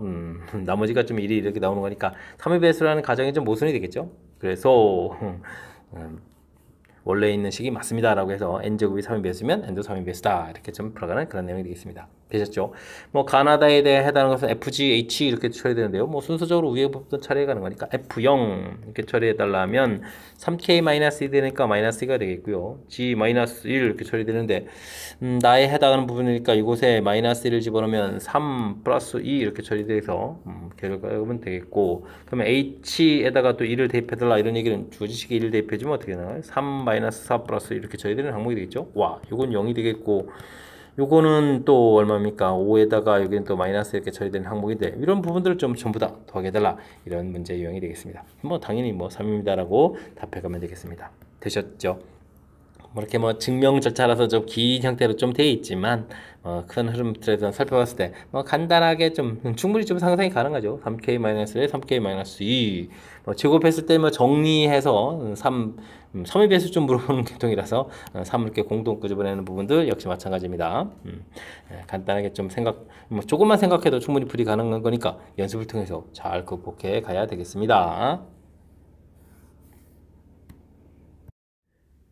나머지가 좀 1이 이렇게 나오는 거니까 3의 배수라는 가정이 좀 모순이 되겠죠. 그래서 원래 있는 식이 맞습니다 라고 해서 n제곱이 3의 배수면 n도 3의 배수다, 이렇게 좀 풀어가는 그런 내용이 되겠습니다. 되셨죠? 뭐 가나다에 대해 해당하는 것은 FGH 이렇게 처리되는데요. 뭐 순서적으로 위에 부분 처리해 가는 거니까 F0 이렇게 처리해 달라면 3k-2 되니까 마이너스 2가 되겠고요. G-1 이렇게 처리되는데 나에 해당하는 부분이니까 이곳에 마이너스 1을 집어넣으면 3 플러스 2 이렇게 처리돼서 결과가 되겠고, 그러면 H에다가 또 1을 대입해 달라 이런 얘기는 주어지식에 1을 대입해 주면 어떻게 되나요? 3 마이너스 4 플러스 이렇게 처리되는 항목이 되겠죠. 와, 이건 0이 되겠고, 요거는 또 얼마입니까? 5에다가 여기는 또 마이너스 이렇게 처리되는 항목인데, 이런 부분들을 좀 전부 다 더하게달라, 이런 문제 유형이 되겠습니다. 뭐 당연히 뭐 3입니다 라고 답해가면 되겠습니다. 되셨죠? 뭐 이렇게 뭐 증명 절차라서 좀 긴 형태로 좀 되어 있지만 큰 흐름들에서 살펴봤을 때 뭐 간단하게 좀 충분히 좀 상상이 가능하죠. 3k-1에 3k-2 뭐 제곱했을 때 뭐 정리해서 3의 배수 좀 물어보는 계통이라서 3을 이렇게 공동 끄집어내는 부분들 역시 마찬가지입니다. 간단하게 좀 뭐 조금만 생각해도 충분히 풀이 가능한 거니까 연습을 통해서 잘 극복해 가야 되겠습니다.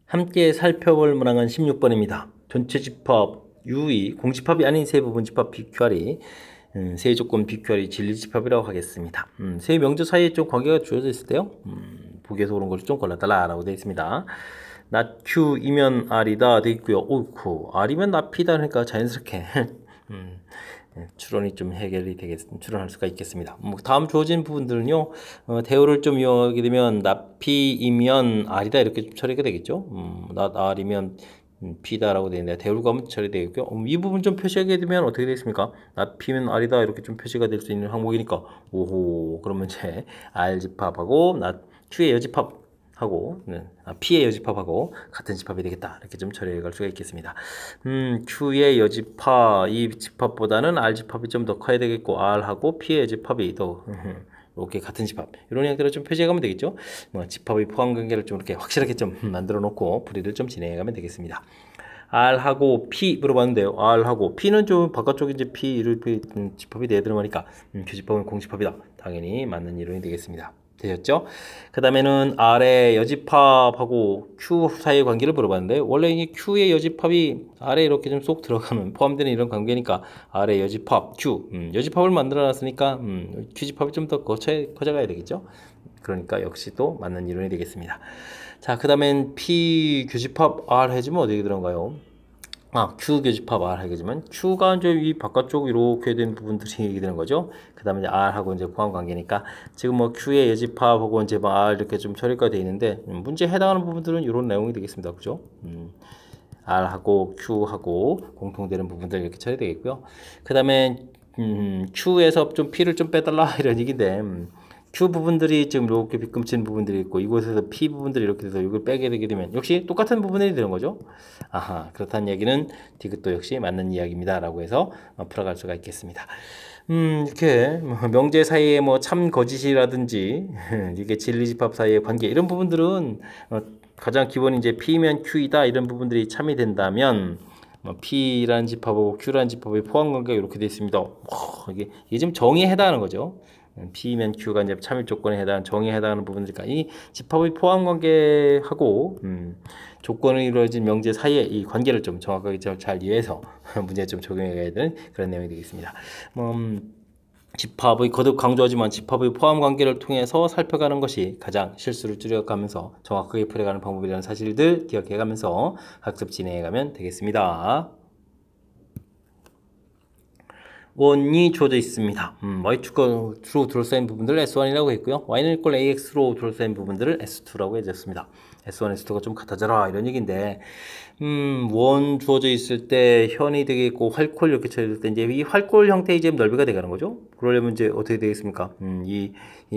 함께 살펴볼 문항은 16번입니다. 전체 집합 UI, 공집합이 아닌 세 부분 집합 BQR이 세 조건 BQR이 진리집합이라고 하겠습니다. 세 명조 사이에 좀 관계가 주어져 있을 때요, 보기에서 그런 걸 좀 골라달라 라고 되어 있습니다. not Q이면 R이다 되어 있고요. 오이쿠, R이면 not P다 그러니까 자연스럽게 추론이 좀 추론할 수가 있겠습니다. 뭐 다음 주어진 부분들은요, 대우를 좀 이용하게 되면 not P이면 R이다 이렇게 좀 처리가 되겠죠. not R이면 P다라고 되어 있는데 대우를 가면 처리되겠고요. 이 부분 좀 표시하게 되면 어떻게 되겠습니까? not P면 R이다 이렇게 좀 표시가 될 수 있는 항목이니까, 오호, 그러면 이제 R 집합하고 not Q의 여집합 하고 P의 여집합하고 같은 집합이 되겠다. 이렇게 좀 처리해 갈 수가 있겠습니다. Q의 여집합, 이 집합보다는 R 집합이 좀 더 커야 되겠고 R하고 P의 여집합이 더 이렇게 같은 집합 이런 형태로 좀 표시해 가면 되겠죠. 뭐 집합의 포함 관계를 좀 이렇게 확실하게 좀 만들어 놓고 풀이를 좀 진행해 가면 되겠습니다. R하고 P 물어봤는데요. R하고 P는 좀 바깥쪽에 이제 P 이렇게 집합이 돼야 들어가니까 교집합은 공집합이다. 당연히 맞는 이론이 되겠습니다. 되셨죠? 그 다음에는 R의 여집합하고 Q 사이의 관계를 물어봤는데 원래 이 Q의 여집합이 R에 이렇게 좀 쏙 들어가는 포함되는 이런 관계니까 R의 여집합 Q 여집합을 만들어 놨으니까 Q집합이 좀 더 커져가야 되겠죠? 그러니까 역시 또 맞는 이론이 되겠습니다. 자, 그 다음엔 P 교집합 R 해주면 어디에 들어가요? Q 교집합 R 하겠지만 Q가 이제 이 바깥쪽 이렇게 된 부분들이 되는 거죠. 그 다음에 이제 R하고 이제 포함 관계니까 지금 뭐 Q의 여집합하고 이제 뭐 R 이렇게 좀 처리가 되어 있는데 문제에 해당하는 부분들은 이런 내용이 되겠습니다. 그죠? R하고 Q하고 공통되는 부분들 이렇게 처리되겠고요. 그 다음에 Q에서 좀 P를 좀 빼달라 이런 얘기인데 Q 부분들이 지금 이렇게 빗금친 부분들이 있고 이곳에서 P 부분들이 이렇게 돼서 이걸 빼게 되게 되면 역시 똑같은 부분이 되는 거죠. 아하, 그렇다는 얘기는 디귿도 역시 맞는 이야기입니다 라고 해서 풀어갈 수가 있겠습니다. 이렇게 명제 사이에 뭐 참 거짓이라든지 이게 진리집합 사이의 관계 이런 부분들은 가장 기본이 이제 P면 Q이다 이런 부분들이 참이 된다면 P라는 집합하고 Q라는 집합의 포함 관계가 이렇게 되어 있습니다. 이게 지금 정의에 해당하는 거죠. P면 Q가 이제 참일 조건에 해당하는 정의에 해당하는 부분이니까 이 집합의 포함 관계하고 조건이 이루어진 명제 사이의 이 관계를 좀 정확하게 잘 이해해서 문제에 좀 적용해야 되는 그런 내용이 되겠습니다. 집합의 거듭 강조하지만 집합의 포함 관계를 통해서 살펴가는 것이 가장 실수를 줄여가면서 정확하게 풀어가는 방법이라는 사실들 기억해가면서 학습 진행해가면 되겠습니다. 원이 주어져 있습니다. y축으로 둘러싸인 부분들을 S1이라고 했고요. y는 이꼴 ax로 둘러싸인 부분들을 S2라고 해줬습니다. S1, S2가 좀 같아져라 이런 얘기인데 원 주어져 있을 때 현이 되겠고 활골 이렇게 쳐질 때 이제 이 활골 형태의 이제 넓이가 되가는 거죠. 그러려면 이제 어떻게 되겠습니까? 이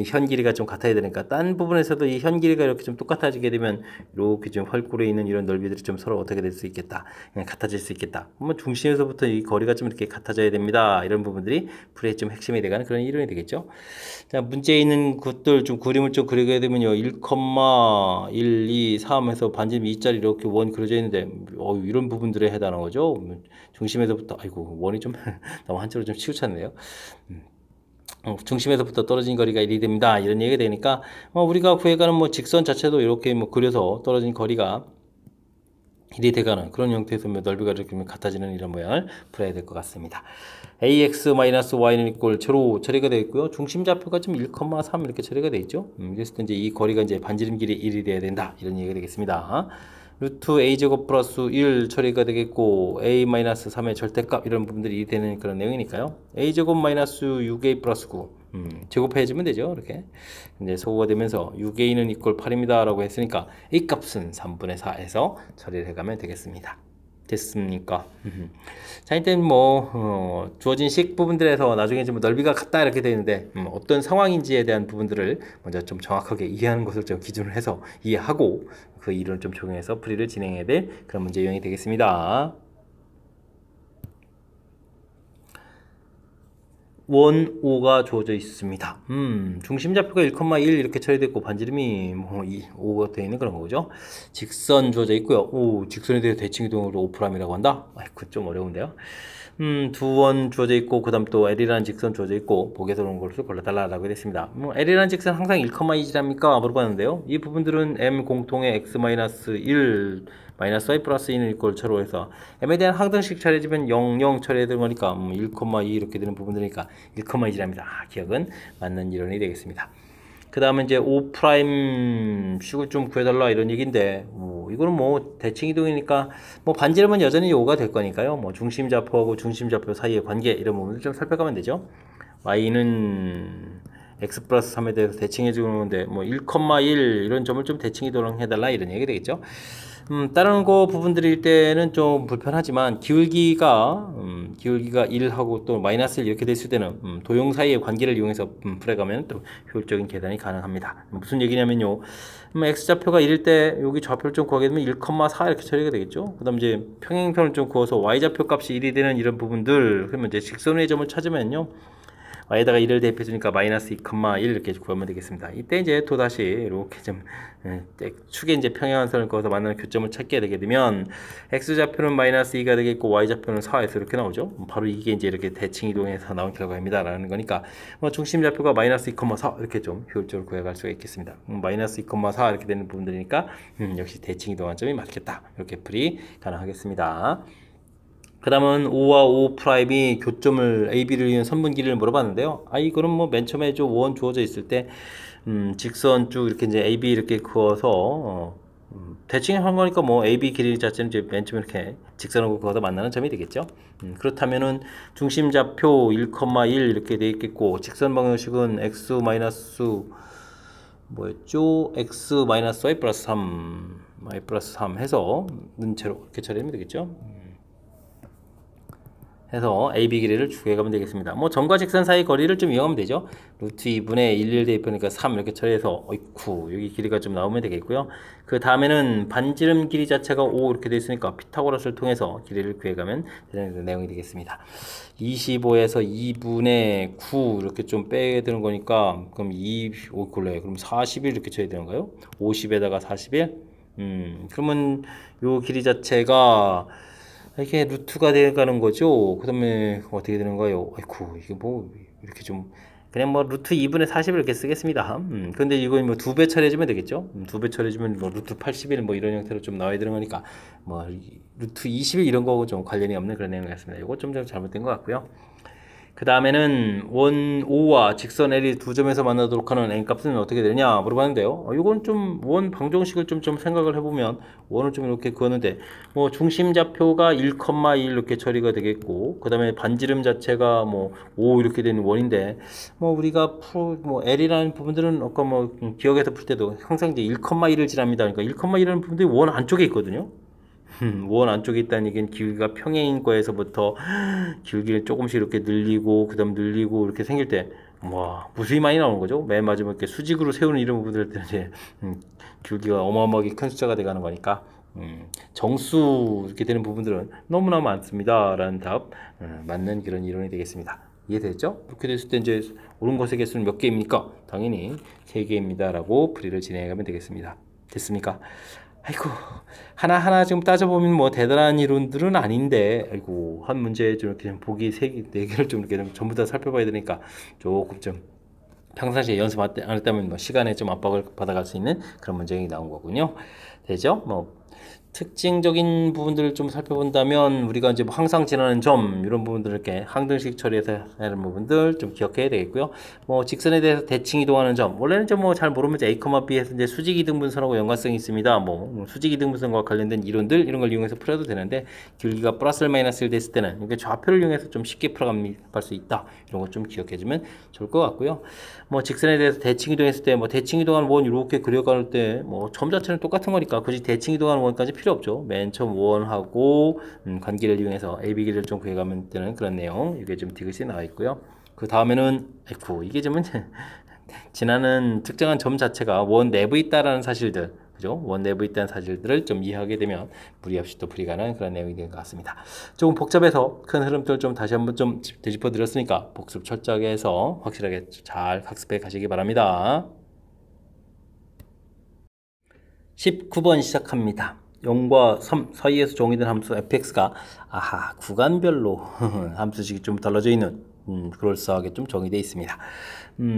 현 길이가 좀 같아야 되니까 딴 부분에서도 이 현 길이가 이렇게 좀 똑같아지게 되면 이렇게 좀 활골에 있는 이런 넓이들이 좀 서로 어떻게 될 수 있겠다. 그냥 같아질 수 있겠다. 그러면 중심에서부터 이 거리가 좀 이렇게 같아져야 됩니다. 이런 부분들이 풀이의 좀 핵심이 되가는 그런 이론이 되겠죠. 자, 문제에 있는 것들 좀 그림을 좀 그리게 되면요. 1, 1, 2, 3 해서 반지름 2짜리 이렇게 원 그려져 있는데 이런 부분들에 해당하는 거죠. 중심에서부터 아이고 원이 좀 너무 한쪽으로 좀 치우쳤네요. 중심에서부터 떨어진 거리가 1이 됩니다. 이런 얘기가 되니까 우리가 구해가는 뭐 직선 자체도 이렇게 뭐 그려서 떨어진 거리가 1이 돼가는 그런 형태에서 넓이가 이렇게 같아지는 이런 모양을 풀어야 될 것 같습니다. ax-y는 이꼴 제로 처리가 되어 있고요. 중심 좌표가 좀 1,3 이렇게 처리가 되어 있죠. 그래서 이제 이 거리가 이제 반지름 길이 1이 돼야 된다. 이런 얘기가 되겠습니다. 루트 a제곱 플러스 1 처리가 되겠고 a-3의 절대값 이런 부분들이 되는 그런 내용이니까요. a제곱 마이너스 6a 플러스 9 제곱해주면 되죠. 이렇게 이제 소거가 되면서 6a는 이꼴 8입니다 라고 했으니까 a 값은 3분의 4에서 처리를 해가면 되겠습니다. 됐습니까? 자, 일단 뭐 주어진 식 부분들에서 나중에 좀 넓이가 같다 이렇게 되는데 어떤 상황인지에 대한 부분들을 먼저 좀 정확하게 이해하는 것을 좀 기준으로 해서 이해하고 그 이론을 좀 적용해서 풀이를 진행해야 될 그런 문제 유형이 되겠습니다. 원 5가 주어져 있습니다. 중심 좌표가 1,1 이렇게 처리됐고 반지름이 뭐 5가 되어 있는 그런 거죠. 직선 주어져 있고요. 직선에 대해서 대칭 이동으로 5'이라고 한다? 아이고 좀 어려운데요. 두 원 주어져 있고 그다음 또 L이라는 직선 주어져 있고 보기에서 오는 것을 골라달라고 했습니다. L이라는 직선 항상 1,2지랍니까? 물어봤는데요. 이 부분들은 M 공통의 x-1 마이너스 y 플러스 2는 이꼴 처로 해서 m에 대한 항등식 처리해주면 0, 0 처리해야 되는 거니까 1,2 이렇게 되는 부분들이니까 1,2지랍니다. 기억은 맞는 이론이 되겠습니다. 그 다음에 이제 5' 식을 좀 구해달라 이런 얘기인데 이거는 뭐 대칭 이동이니까 뭐 반지름은 여전히 5가 될 거니까요. 뭐 중심 좌표하고 중심 좌표 사이의 관계 이런 부분을 좀 살펴가면 되죠. y는 x 플러스 3에 대해서 대칭해 주는 건데 뭐 1,1 이런 점을 좀 대칭 이동해달라 이런 얘기 되겠죠. 다른 거 부분들일 때는 좀 불편하지만 기울기가 1하고 또 마이너스 1 이렇게 됐을 때는 도형 사이의 관계를 이용해서 풀어가면 또 효율적인 계산이 가능합니다. 무슨 얘기냐면요. x좌표가 1일 때 여기 좌표를 좀 구하게 되면 1,4 이렇게 처리가 되겠죠. 그 다음 이제 평행편을 좀 구워서 y좌표 값이 1이 되는 이런 부분들, 그러면 이제 직선의 점을 찾으면요. y에다가 1을 대입해 주니까 마이너스 2,1 이렇게 구하면 되겠습니다. 이때 이제 또 다시 이렇게 좀 축에 이제 평행한선을 그어서 만나는 교점을 찾게 되게 되면 x좌표는 마이너스 2가 되겠고 y좌표는 4에서 이렇게 나오죠. 바로 이게 이제 이렇게 대칭 이동해서 나온 결과입니다 라는 거니까 중심좌표가 마이너스 2,4 이렇게 좀 효율적으로 구해갈 수가 있겠습니다. 마이너스 2,4 이렇게 되는 부분들이니까 역시 대칭 이동한 점이 맞겠다, 이렇게 풀이 가능하겠습니다. 그 다음은 5와 5 프라임이 교점을 AB를 이은 선분 길이를 물어봤는데요. 이거는 뭐 맨 처음에 원 주어져 있을 때 직선 쭉 이렇게 이제 AB 이렇게 그어서 대칭한 거니까 뭐 AB 길이 자체는 이제 맨 처음에 이렇게 직선하고 그어서 만나는 점이 되겠죠. 그렇다면은 중심좌표 1,1 이렇게 돼 있겠고 직선 방정식은 x 마이너스 뭐였죠? x 마이너스 y 플러스 3 y 플러스 3 해서 눈체로 이렇게 처리하면 되겠죠. 해서 AB 길이를 추계해가면 되겠습니다. 뭐 점과 직선 사이 거리를 좀 이용하면 되죠. 루트 2분의 11 대입하니까 3 이렇게 처리해서 어이쿠 여기 길이가 좀 나오면 되겠고요. 그 다음에는 반지름 길이 자체가 5 이렇게 되어 있으니까 피타고라스를 통해서 길이를 구해가면 되는 내용이 되겠습니다. 25에서 2분의 9 이렇게 좀 빼야 되는 거니까 그럼 5 그럼 41 이렇게 쳐야 되는가요? 50에다가 41? 그러면 요 길이 자체가 이게 루트가 되어가는 거죠. 그 다음에 어떻게 되는가요? 아이쿠 이게 뭐 이렇게 좀 그냥 뭐 루트 2분의 40을 이렇게 쓰겠습니다. 근데 이거 뭐 2배 처리해주면 되겠죠. 2배 처리해주면 뭐 루트 81 뭐 이런 형태로 좀 나와야 되는 거니까 뭐 루트 21 이런 거하고 좀 관련이 없는 그런 내용 같습니다. 이거 좀 잘못된 것 같고요. 그 다음에는 원 O와 직선 L이 두 점에서 만나도록 하는 N값은 어떻게 되느냐 물어봤는데요. 이건 좀 원 방정식을 좀 생각을 해보면 원을 좀 이렇게 그었는데 뭐 중심좌표가 1,1 이렇게 처리가 되겠고 그 다음에 반지름 자체가 뭐 5 이렇게 되는 원인데 뭐 우리가 뭐 L이라는 부분들은 아까 뭐 기억에서 풀 때도 항상 이제 1,1을 지납니다. 그러니까 1,1이라는 부분들이 원 안쪽에 있거든요. 원 안쪽에 있다는 얘기는 기울기가 평행인 거에서부터 기울기를 조금씩 이렇게 늘리고 그 다음 늘리고 이렇게 생길 때 와 무수히 많이 나오는 거죠. 맨 마지막에 이렇게 수직으로 세우는 이런 부분들 때는 이제 기울기가 어마어마하게 큰 숫자가 돼가는 거니까 정수 이렇게 되는 부분들은 너무나 많습니다 라는 답 맞는 그런 이론이 되겠습니다. 이해됐죠? 이렇게 됐을 때 이제 옳은 것의 개수는 몇 개입니까? 당연히 3개입니다 라고 풀이를 진행해가면 되겠습니다. 됐습니까? 아이고 하나하나 지금 따져보면 뭐 대단한 이론들은 아닌데 아이고 한 문제에 좀 이렇게 보기 4개를 좀 이렇게 좀 전부 다 살펴봐야 되니까 조금 좀 평상시에 연습 안 했다면 뭐 시간에 좀 압박을 받아갈 수 있는 그런 문제가 나온 거군요. 되죠? 뭐 특징적인 부분들을 좀 살펴본다면 우리가 이제 뭐 항상 지나는 점 이런 부분들을 이렇게 항등식 처리해서 하는 부분들 좀 기억해야 되겠고요. 뭐 직선에 대해서 대칭 이동하는 점 원래는 좀 뭐 잘 모르면 A, B에서 이제 수직 이등분선하고 연관성이 있습니다. 뭐 수직 이등분선과 관련된 이론들 이런 걸 이용해서 풀어도 되는데 기울기가 플러스 마이너스 1 됐을 때는 이게 좌표를 이용해서 좀 쉽게 풀어갈 수 있다. 이런 거 좀 기억해주면 좋을 것 같고요. 뭐 직선에 대해서 대칭 이동했을 때 뭐 대칭 이동하는 원 이렇게 그려갈 때 뭐 점 자체는 똑같은 거니까 굳이 대칭 이동하는 원까지 필요 없죠. 맨 처음 원하고 관계를 이용해서 AB 길이를 좀 구해가면 되는 그런 내용 이게 좀 디귿이 나와 있고요. 그 다음에는 아이고 이게 좀 지나는 특정한 점 자체가 원 내부에 있다라는 사실들 그죠? 원 내부에 있다는 사실들을 좀 이해하게 되면 무리 없이 또 풀이 가는 그런 내용이 된 것 같습니다. 조금 복잡해서 큰 흐름들 좀 다시 한번 좀 되짚어 드렸으니까 복습 철저하게 해서 확실하게 잘 학습해 가시기 바랍니다. 19번 시작합니다. 0과 3 사이에서 정의된 함수 fx가 구간별로 함수식이 좀 달라져 있는 그럴싸하게 좀 정의되어 있습니다.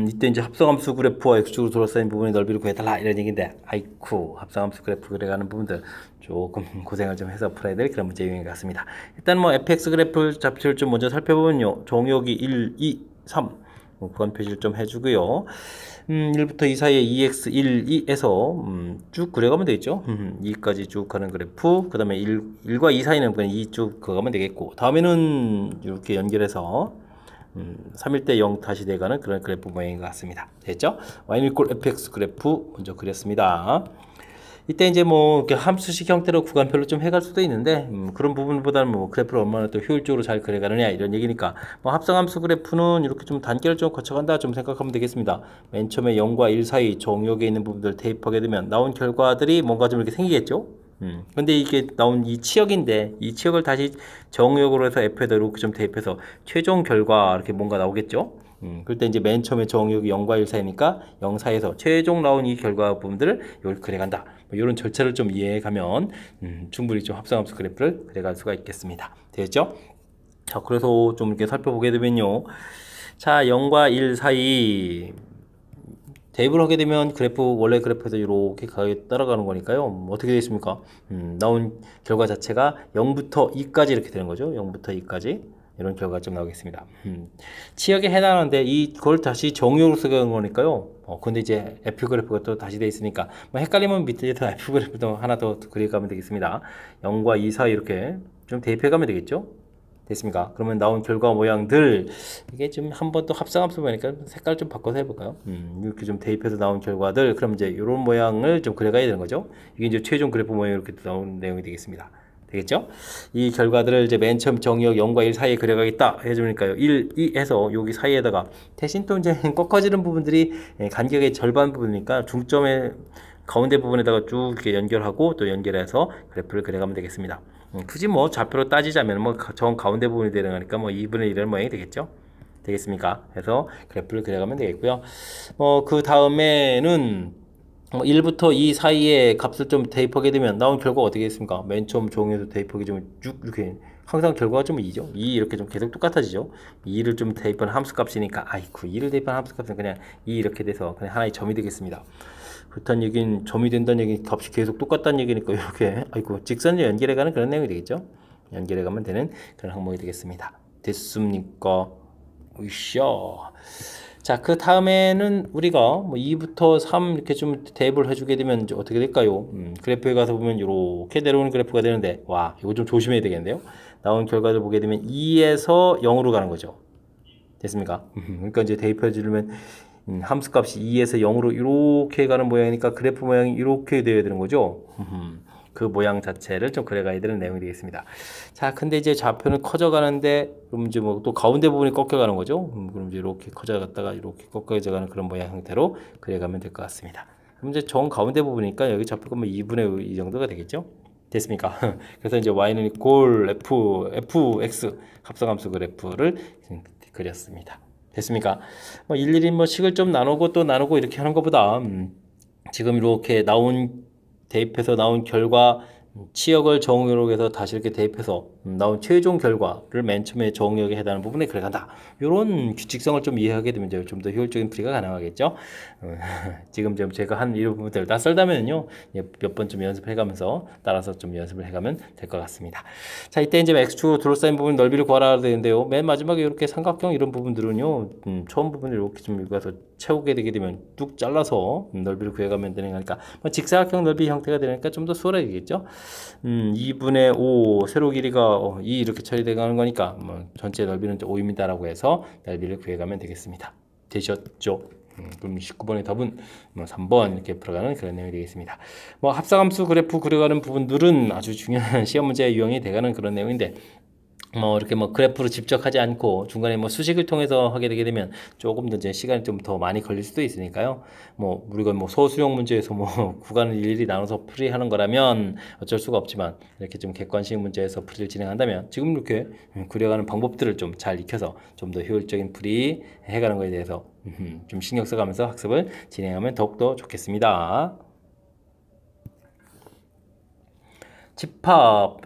이때 이제 합성함수 그래프와 x축으로 둘러싸인 부분의 넓이를 구해달라 이런 얘기인데 아이쿠 합성함수 그래프 그려가는 부분들 조금 고생을 좀 해서 풀어야 될 그런 문제 유형인 것 같습니다. 일단 뭐 fx 그래프 잡지를 좀 먼저 살펴보면요. 종역이 1, 2, 3 구간 표시를 좀 해주고요. 1부터 2 사이에 2x, 1, 2에서 쭉 그려가면 되겠죠. 2까지 쭉 가는 그래프, 그 다음에 1과 2 사이는 그냥 2 쭉 그어가면 되겠고, 다음에는 이렇게 연결해서 3일 때 0 다시 돼가는 그런 그래프 모양인 것 같습니다. 됐죠? y는 꼴 fx 그래프 먼저 그렸습니다. 이때 이제 뭐 이렇게 함수식 형태로 구간별로 좀 해갈 수도 있는데 그런 부분보다는 뭐 그래프를 얼마나 또 효율적으로 잘 그려가느냐 이런 얘기니까 뭐 합성함수 그래프는 이렇게 좀 단계를 좀 거쳐간다 좀 생각하면 되겠습니다. 맨 처음에 0과 1 사이 정역에 있는 부분들 대입하게 되면 나온 결과들이 뭔가 좀 이렇게 생기겠죠. 근데 이게 나온 이 치역인데 이 치역을 다시 정역으로 해서 F에다 이렇게 좀 대입해서 최종 결과 이렇게 뭔가 나오겠죠. 그때 이제 맨 처음에 정역이 0과 1 사이니까 0 사이에서 최종 나온 이 결과 부분들을 이걸 그려간다. 뭐 이런 절차를 좀 이해해가면 충분히 좀 합성함수 그래프를 그려갈 수가 있겠습니다. 되겠죠? 자, 그래서 좀 이렇게 살펴보게 되면요. 자, 0과 1 사이 대입을 하게 되면 그래프 원래 그래프에서 이렇게 따라가는 거니까요. 어떻게 되어 있습니까? 나온 결과 자체가 0부터 2까지 이렇게 되는 거죠. 0부터 2까지 이런 결과가 좀 나오겠습니다. 치역에 해당하는데 이걸 다시 정의로 쓰는 거니까요. 근데 이제 F 그래프가 또 다시 되어 있으니까 뭐 헷갈리면 밑에서 F 그래프도 하나 더 그려가면 되겠습니다. 0과 2 사이 이렇게 좀 대입해 가면 되겠죠. 됐습니까? 그러면 나온 결과 모양들 이게 좀 한 번 또 합성함수 보니까 색깔 좀 바꿔서 해볼까요? 이렇게 좀 대입해서 나온 결과들 그럼 이제 이런 모양을 좀 그려가야 되는 거죠. 이게 이제 최종 그래프 모양 이렇게 나온 내용이 되겠습니다. 되겠죠? 이 결과들을 이제 맨 처음 정의역 0과 1 사이에 그려가겠다 해주니까요. 1, 2 해서 여기 사이에다가 대신 또 이제 꺾어지는 부분들이 간격의 절반 부분이니까 중점의 가운데 부분에다가 쭉 이렇게 연결하고 또 연결해서 그래프를 그려가면 되겠습니다. 굳이 뭐 좌표로 따지자면 뭐 정 가운데 부분이 되는 거니까 뭐 2분의 1의 모양이 되겠죠. 되겠습니까? 그래서 그래프를 그려가면 되겠고요. 그 다음에는 1부터 2 사이에 값을 좀 대입하게 되면 나온 결과가 어떻게 됐습니까? 맨 처음 종에서 대입하게 되면 쭉 이렇게 항상 결과가 좀 2죠. 2 이렇게 좀 계속 똑같아지죠. 2를 좀 대입한 함수 값이니까 아이쿠 2를 대입한 함수 값은 그냥 2 이렇게 돼서 그냥 하나의 점이 되겠습니다. 그렇다는 얘기는 점이 된다는 얘기는 값이 계속 똑같다는 얘기니까 이렇게 아이고 직선을 연결해가는 그런 내용이 되겠죠. 연결해가면 되는 그런 항목이 되겠습니다. 됐습니까? 으쌰. 자, 그 다음에는 우리가 뭐 2부터 3 이렇게 좀 대입을 해주게 되면 이제 어떻게 될까요? 그래프에 가서 보면 이렇게 내려오는 그래프가 되는데 와 이거 좀 조심해야 되겠는데요. 나온 결과를 보게 되면 2에서 0으로 가는 거죠. 됐습니까? 그러니까 이제 대입해 주려면 함수값이 2에서 0으로 이렇게 가는 모양이니까 그래프 모양이 이렇게 되어야 되는 거죠. 그 모양 자체를 좀 그려가야 되는 내용이 되겠습니다. 자, 근데 이제 좌표는 커져가는데 그럼 이제 뭐 또 가운데 부분이 꺾여가는 거죠. 그럼 이제 이렇게 커져갔다가 이렇게 꺾여져가는 그런 모양 형태로 그려가면 될 것 같습니다. 그럼 이제 정 가운데 부분이니까 여기 좌표가 뭐 2분의 2 정도가 되겠죠. 됐습니까? 그래서 이제 y는 이꼴 fx 합성함수 그래프를 그렸습니다. 됐습니까? 뭐 일일이 뭐 식을 좀 나누고 또 나누고 이렇게 하는 것보다 지금 이렇게 대입해서 나온 결과 치역을 정의역으로 해서 다시 이렇게 대입해서 나온 최종 결과를 맨 처음에 정의역에 해당하는 부분에 그려간다. 이런 규칙성을 좀 이해하게 되면 좀 더 효율적인 풀이가 가능하겠죠. 지금 제가 한 이 부분들 낯설다면요 몇 번 좀 연습해가면서 따라서 좀 연습을 해가면 될 것 같습니다. 자, 이때 이제 x축으로 둘러싸인 부분 넓이를 구하라 되는데요. 맨 마지막에 이렇게 삼각형 이런 부분들은요 처음 부분을 이렇게 좀 읽어서 채우게 되게 되면 뚝 잘라서 넓이를 구해가면 되는 거니까 직사각형 넓이 형태가 되니까 좀 더 수월하겠죠. 2분의 5 세로 길이가 2 이렇게 처리되는 거니까 전체 넓이는 5입니다라고 해서 넓이를 구해가면 되겠습니다. 되셨죠? 그럼 19번의 답은 3번 이렇게 풀어가는 그런 내용이 되겠습니다. 합성함수 그래프 그려가는 부분들은 아주 중요한 시험 문제의 유형이 돼가는 그런 내용인데 이렇게 그래프로 직접 하지 않고 중간에 수식을 통해서 하게 되게 되면 조금 더 이제 시간이 좀 더 많이 걸릴 수도 있으니까요. 우리가 소수용 문제에서 구간을 일일이 나눠서 풀이하는 거라면 어쩔 수가 없지만 이렇게 좀 객관식 문제에서 풀이를 진행한다면 지금 이렇게 그려가는 방법들을 좀 잘 익혀서 좀 더 효율적인 풀이 해가는 거에 대해서 좀 신경 써가면서 학습을 진행하면 더욱더 좋겠습니다. 집합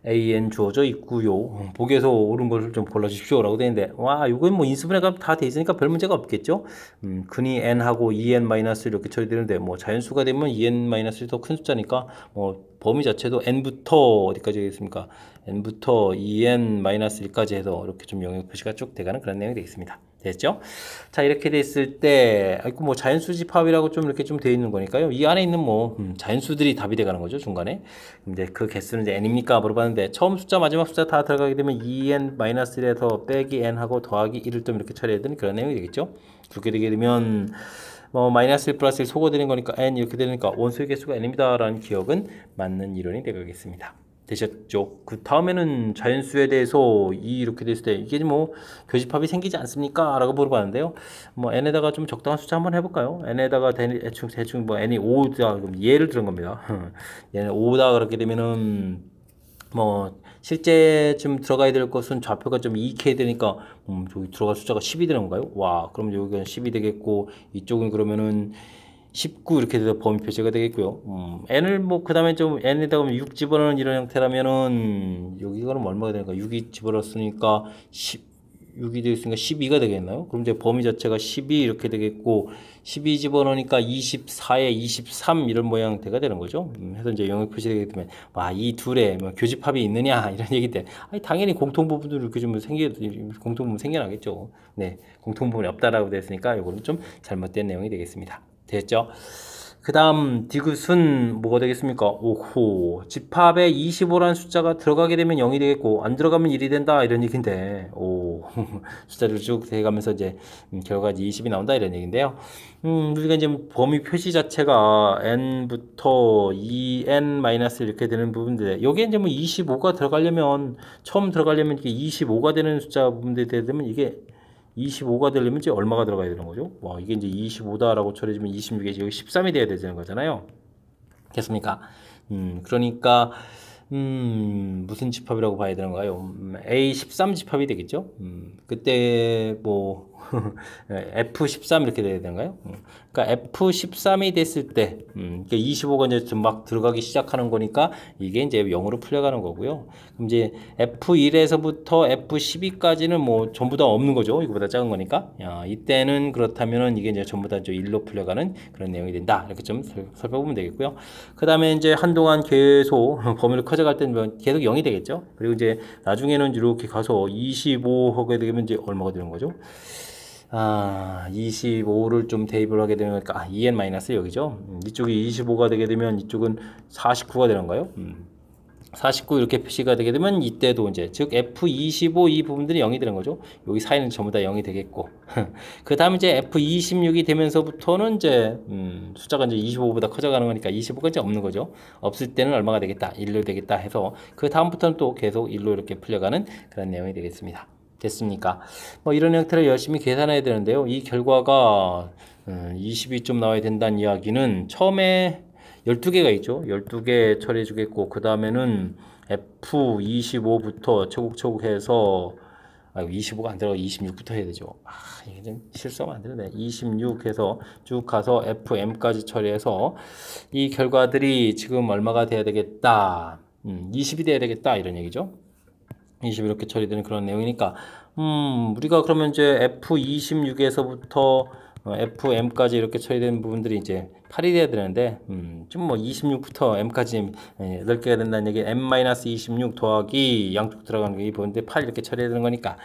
AN 주어져 있고요. 보기에서 옳은 것을 좀 골라주십시오 라고 되는데 와 이건 인수분해가 다 돼 있으니까 별 문제가 없겠죠. 근이 n하고 2n- 이렇게 처리되는데 자연수가 되면 2n-이 더 큰 숫자니까 범위 자체도 n부터 어디까지 되겠습니까? n부터 2n-1까지 해서 이렇게 좀 영역 표시가 쭉 돼가는 그런 내용이 되겠습니다. 됐죠? 자, 이렇게 됐을 때, 자연수 집합이라고 좀 이렇게 좀 되어 있는 거니까요. 이 안에 있는 자연수들이 답이 돼가는 거죠, 중간에. 이제 그 개수는 이제 n입니까? 물어봤는데, 처음 숫자, 마지막 숫자 다 들어가게 되면 2n-1에서 빼기 n하고 더하기 1을 좀 이렇게 처리해야 되는 그런 내용이 되겠죠? 그렇게 되게 되면, 마이너스 1 플러스 1 소거되는 거니까 n 이렇게 되니까 원소의 개수가 n입니다 라는 기억은 맞는 이론이 되겠습니다. 되셨죠? 그 다음에는 자연수에 대해서 이렇게 됐을 때 이게 뭐 교집합이 생기지 않습니까? 라고 물어봤는데요. n에다가 좀 적당한 숫자 한번 해볼까요? n에다가 대충 뭐 n이 5다 그럼 예를 들은 겁니다. 얘는 5다 그렇게 되면은 실제 좀 들어가야 될 것은 좌표가 좀 이익해야 되니까 저기 들어갈 숫자가 10이 되는 건가요? 와, 그럼 여기가 10이 되겠고 이쪽은 그러면은 19 이렇게 돼서 범위 표시가 되겠고요. n을 그 다음에 좀 n에다가 6 집어넣는 이런 형태라면은 여기가는 얼마가 되니까 6이 집어넣었으니까 6이 되겠으니까 12가 되겠나요? 그럼 이제 범위 자체가 12 이렇게 되겠고 12 집어넣으니까 24에 23 이런 모양 형태가 되는 거죠. 해서 이제 영역 표시되게 되면 이 둘에 교집합이 있느냐 이런 얘기 때 당연히 공통부분도 이렇게 좀 공통부분 생겨나겠죠. 네, 공통부분이 없다라고 됐으니까 이거는 좀 잘못된 내용이 되겠습니다. 됐죠? 그 다음 디귿은 뭐가 되겠습니까? 오호, 집합에 25라는 숫자가 들어가게 되면 0이 되겠고 안 들어가면 1이 된다 이런 얘기인데 숫자를 쭉 대가면서 이제 결과가 20이 나온다 이런 얘기인데요. 우리가 이제 범위 표시 자체가 n부터 2n- 이렇게 되는 부분인데 여기에 이제 25가 들어가려면 처음 들어가려면 이게 25가 되는 숫자 부분들이 되면 이게 25가 되려면 이제 얼마가 들어가야 되는 거죠? 이게 이제 25다라고 처리해주면 26이 여기 13이 돼야 되는 거잖아요. 됐습니까? 그러니까 무슨 집합이라고 봐야 되는가요? A13 집합이 되겠죠? 그때 F13 이렇게 돼야 되는가요? 그러니까 F13이 됐을 때, 그러니까 25가 이제 좀 막 들어가기 시작하는 거니까 이게 이제 0으로 풀려가는 거고요. 그럼 이제 F1에서부터 F12까지는 전부 다 없는 거죠. 이거보다 작은 거니까. 이때는 그렇다면은 이게 이제 전부 다 1로 풀려가는 그런 내용이 된다. 이렇게 좀 살펴보면 되겠고요. 그 다음에 이제 한동안 계속 범위를 커져갈 때는 계속 0이 되겠죠. 그리고 이제 나중에는 이렇게 가서 25 하게 되면 이제 얼마가 되는 거죠? 25를 좀 대입을 하게 되면 2n- 여기죠. 이쪽이 25가 되게 되면 이쪽은 49가 되는 거예요. 49 이렇게 표시가 되게 되면 이때도 이제 즉 F25 이 부분들이 0이 되는 거죠. 여기 사이는 전부 다 0이 되겠고 그 다음 이제 F26이 되면서부터는 이제 숫자가 이제 25보다 커져가는 거니까 25가 이제 없는 거죠. 없을 때는 얼마가 되겠다 1로 되겠다 해서 그 다음부터는 또 계속 1로 이렇게 풀려가는 그런 내용이 되겠습니다. 됐습니까? 이런 형태를 열심히 계산해야 되는데요. 이 결과가 20이 좀 나와야 된다는 이야기는 처음에 12개가 있죠. 12개 처리해 주겠고 그 다음에는 F25부터 차곡차곡 해서 25가 안 들어가 26부터 해야 되죠. 이게 좀 실수하면 안 되는데 26 해서 쭉 가서 FM까지 처리해서 이 결과들이 지금 얼마가 돼야 되겠다. 20이 돼야 되겠다 이런 얘기죠. 20 이렇게 처리되는 그런 내용이니까 우리가 그러면 이제 F26에서부터 FM까지 이렇게 처리되는 부분들이 이제 8이 돼야 되는데 좀 26부터 M까지 8개가 된다는 얘기 M-26 더하기 양쪽 들어가는 게 이 부분인데 8 이렇게 처리해야 되는 거니까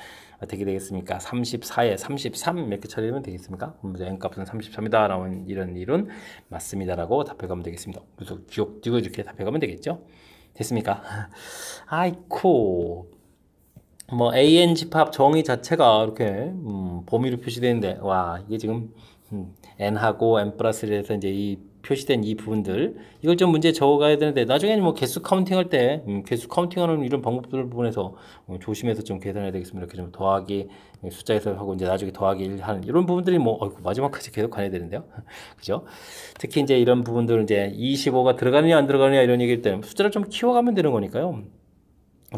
어떻게 되겠습니까? 34에 33 이렇게 처리하면 되겠습니까? N값은 33이다 라는 이런 이론 맞습니다라고 답해가면 되겠습니다. 그래서 기억 띄고 이렇게 답해가면 되겠죠? 됐습니까? 아이코 AN 집합 정의 자체가 이렇게 범위로 표시되는데 이게 지금 N하고 N 플러스 1에서 이제 이 표시된 이 부분들 이걸 좀 문제에 적어가야 되는데 나중에는 개수 카운팅 할 때 개수 카운팅하는 이런 방법들 부분에서 조심해서 좀 계산해야 되겠습니다. 이렇게 좀 더하기 숫자에서 하고 이제 나중에 더하기 1 하는 이런 부분들이 마지막까지 계속 가야 되는데요. 그죠? 특히 이제 이런 부분들은 이제 25가 들어가느냐 안 들어가느냐 이런 얘기일 때 숫자를 좀 키워가면 되는 거니까요.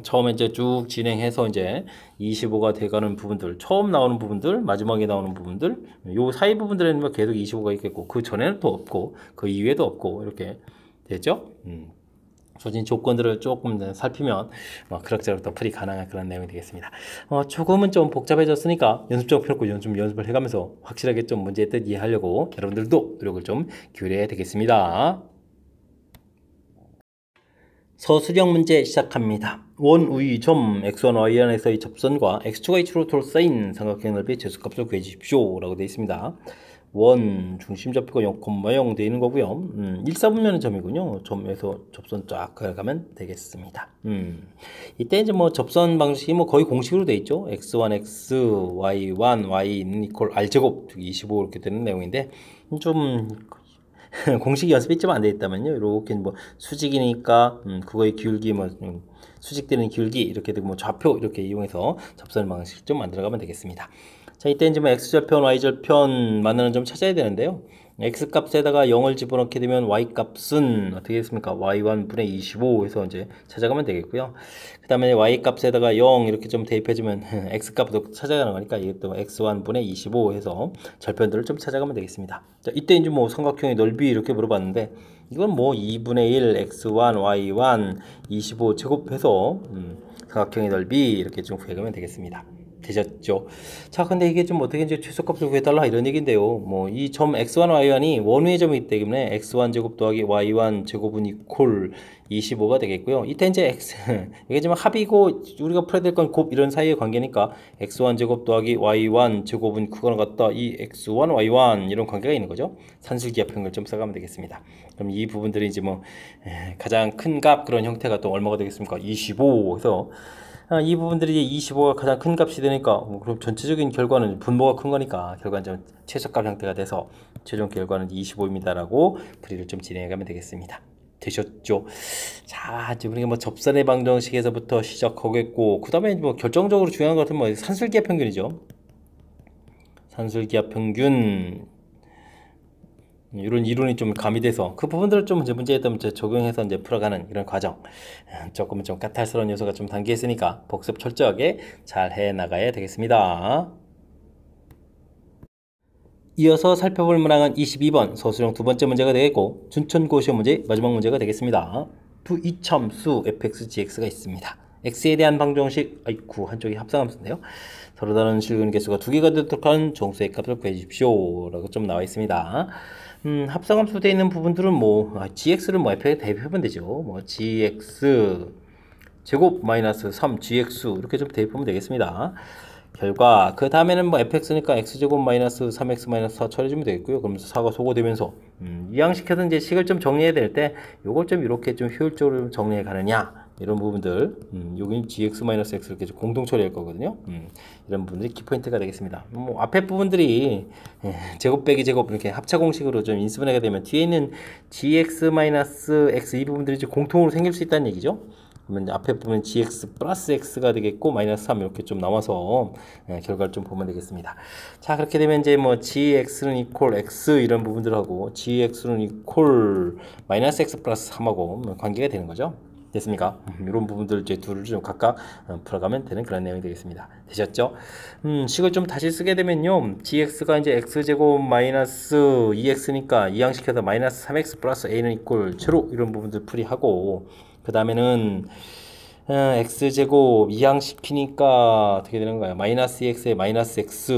처음에 이제 쭉 진행해서 이제 25가 돼가는 부분들, 처음 나오는 부분들, 마지막에 나오는 부분들, 요 사이 부분들에는 계속 25가 있겠고, 그 전에는 또 없고, 그 이후에도 없고, 이렇게 됐죠? 주어진 조건들을 조금 살피면, 그럭저럭 더 풀이 가능한 그런 내용이 되겠습니다. 조금은 좀 복잡해졌으니까 연습적 펴놓고 연습을 해가면서 확실하게 좀 문제의 뜻 이해하려고 여러분들도 노력을 좀 기울여야 되겠습니다. 서술형 문제 시작합니다. 원의 점 x1, y1에서의 접선과 x2가 h로 둘러싸인 삼각형 넓이의 제수값을 구해 주십시오 라고 되어 있습니다. 원 중심 좌표가 0,0 되어 있는 거고요. 1, 4분면은 점이군요. 점에서 접선 쫙 가면 되겠습니다. 이때 이제 뭐 접선 방식이 뭐 거의 공식으로 되어 있죠. x1, x, y1, y는 이퀄 r제곱 25 이렇게 되는 내용인데 좀 공식 연습이 좀 안 돼 있다면요. 이렇게 뭐 수직이니까 그거의 기울기 뭐 수직되는 기울기 이렇게 되고 뭐 좌표 이렇게 이용해서 접선 방식 좀 만들어가면 되겠습니다. 자, 이때 이제 뭐 x절편, y절편 만나는 점 찾아야 되는데요. x값에다가 0을 집어넣게 되면 y값은 어떻게 됐습니까? y1분의 25 해서 이제 찾아가면 되겠고요. 그 다음에 y값에다가 0 이렇게 좀 대입해주면 x값도 찾아가는 거니까 이것도 x1분의 25 해서 절편들을 좀 찾아가면 되겠습니다. 자, 이때 이제 뭐 삼각형의 넓이 이렇게 물어봤는데 이건 뭐 2분의 1 x1, y1, 25 제곱해서 삼각형의 넓이 이렇게 좀 구해가면 되겠습니다. 되셨죠? 자, 근데 이게 좀 어떻게 이제 최소값을 구해달라 이런 얘기인데요. 뭐 이 점 x1, y1이 원위의 점이기 때문에 x1 제곱 더하기 y1 제곱은 이퀄 25가 되겠고요. 이때 이제 이게 지금 합이고 우리가 풀어야 될 건 곱 이런 사이의 관계니까 x1 제곱 더하기 y1 제곱은 그거나 같다. 이 x1, y1 이런 관계가 있는 거죠. 산술기하평을 좀 써가면 되겠습니다. 그럼 이 부분들이 이제 뭐 가장 큰 값 그런 형태가 또 얼마가 되겠습니까? 25 해서 이 부분들이 이제 25가 가장 큰 값이 되니까 그럼 전체적인 결과는 분모가 큰 거니까 결과는 좀 최소값 형태가 돼서 최종 결과는 25입니다 라고 풀이를 좀 진행해 가면 되겠습니다. 되셨죠? 자, 이제 우리가 뭐 접선의 방정식에서부터 시작하겠고 그 다음에 뭐 결정적으로 중요한 것은 뭐 산술기하 평균이죠. 산술기하 평균 이런 이론이 좀 가미돼서 그 부분들을 좀 문제에 좀 적용해서 이제 풀어가는 이런 과정. 조금 좀 까탈스러운 요소가 좀 담겨 있으니까 복습 철저하게 잘 해 나가야 되겠습니다. 이어서 살펴볼 문항은 22번 서술형 두 번째 문제가 되겠고 준천고 시험 문제 마지막 문제가 되겠습니다. 두 이참수 fx, gx가 있습니다. x에 대한 방정식, 아이쿠 한쪽이 합성함수인데요. 서로 다른 실근 개수가 두 개가 되도록 한 정수의 값을 구해 주십시오 라고 좀 나와 있습니다. 합성함수 되어 있는 부분들은 뭐 gx를 뭐 f에 대입하면 되죠. 뭐 gx 제곱 마이너스 3 gx 이렇게 좀 대입하면 되겠습니다. 결과 그 다음에는 뭐 fx니까 x제곱 마이너스 3x 마이너스 4 처리해주면 되겠고요. 그러면서 4가 소거되면서 이항식해서 이제 식을 좀 정리해야 될 때 요걸 좀 이렇게 좀 효율적으로 좀 정리해 가느냐 이런 부분들 여기 gx 마이너스 x 이렇게 공동 처리할 거거든요. 이런 부분들이 키포인트가 되겠습니다. 뭐 앞에 부분들이 제곱 빼기 제곱 이렇게 합차 공식으로 좀 인수분 하게 되면 뒤에 있는 gx 마이너스 x 이 부분들이 이제 공통으로 생길 수 있다는 얘기죠. 그러면 앞에 보면 gx 플러스 x가 되겠고 마이너스 3 이렇게 좀 나와서 결과를 좀 보면 되겠습니다. 자, 그렇게 되면 이제 뭐 gx는 이퀄 x 이런 부분들하고 gx는 이퀄 마이너스 x 플러스 3하고 관계가 되는 거죠. 됐습니까? 이런 부분들 이제 둘을 좀 각각 풀어가면 되는 그런 내용이 되겠습니다. 되셨죠? 식을 좀 다시 쓰게 되면요, gx가 이제 x제곱 마이너스 2x니까 이항시켜서 마이너스 3x 플러스 a는 이퀄 제로 이런 부분들 풀이하고 그 다음에는 x제곱 이항시키니까 어떻게 되는 거예요? 마이너스 2x에 마이너스 x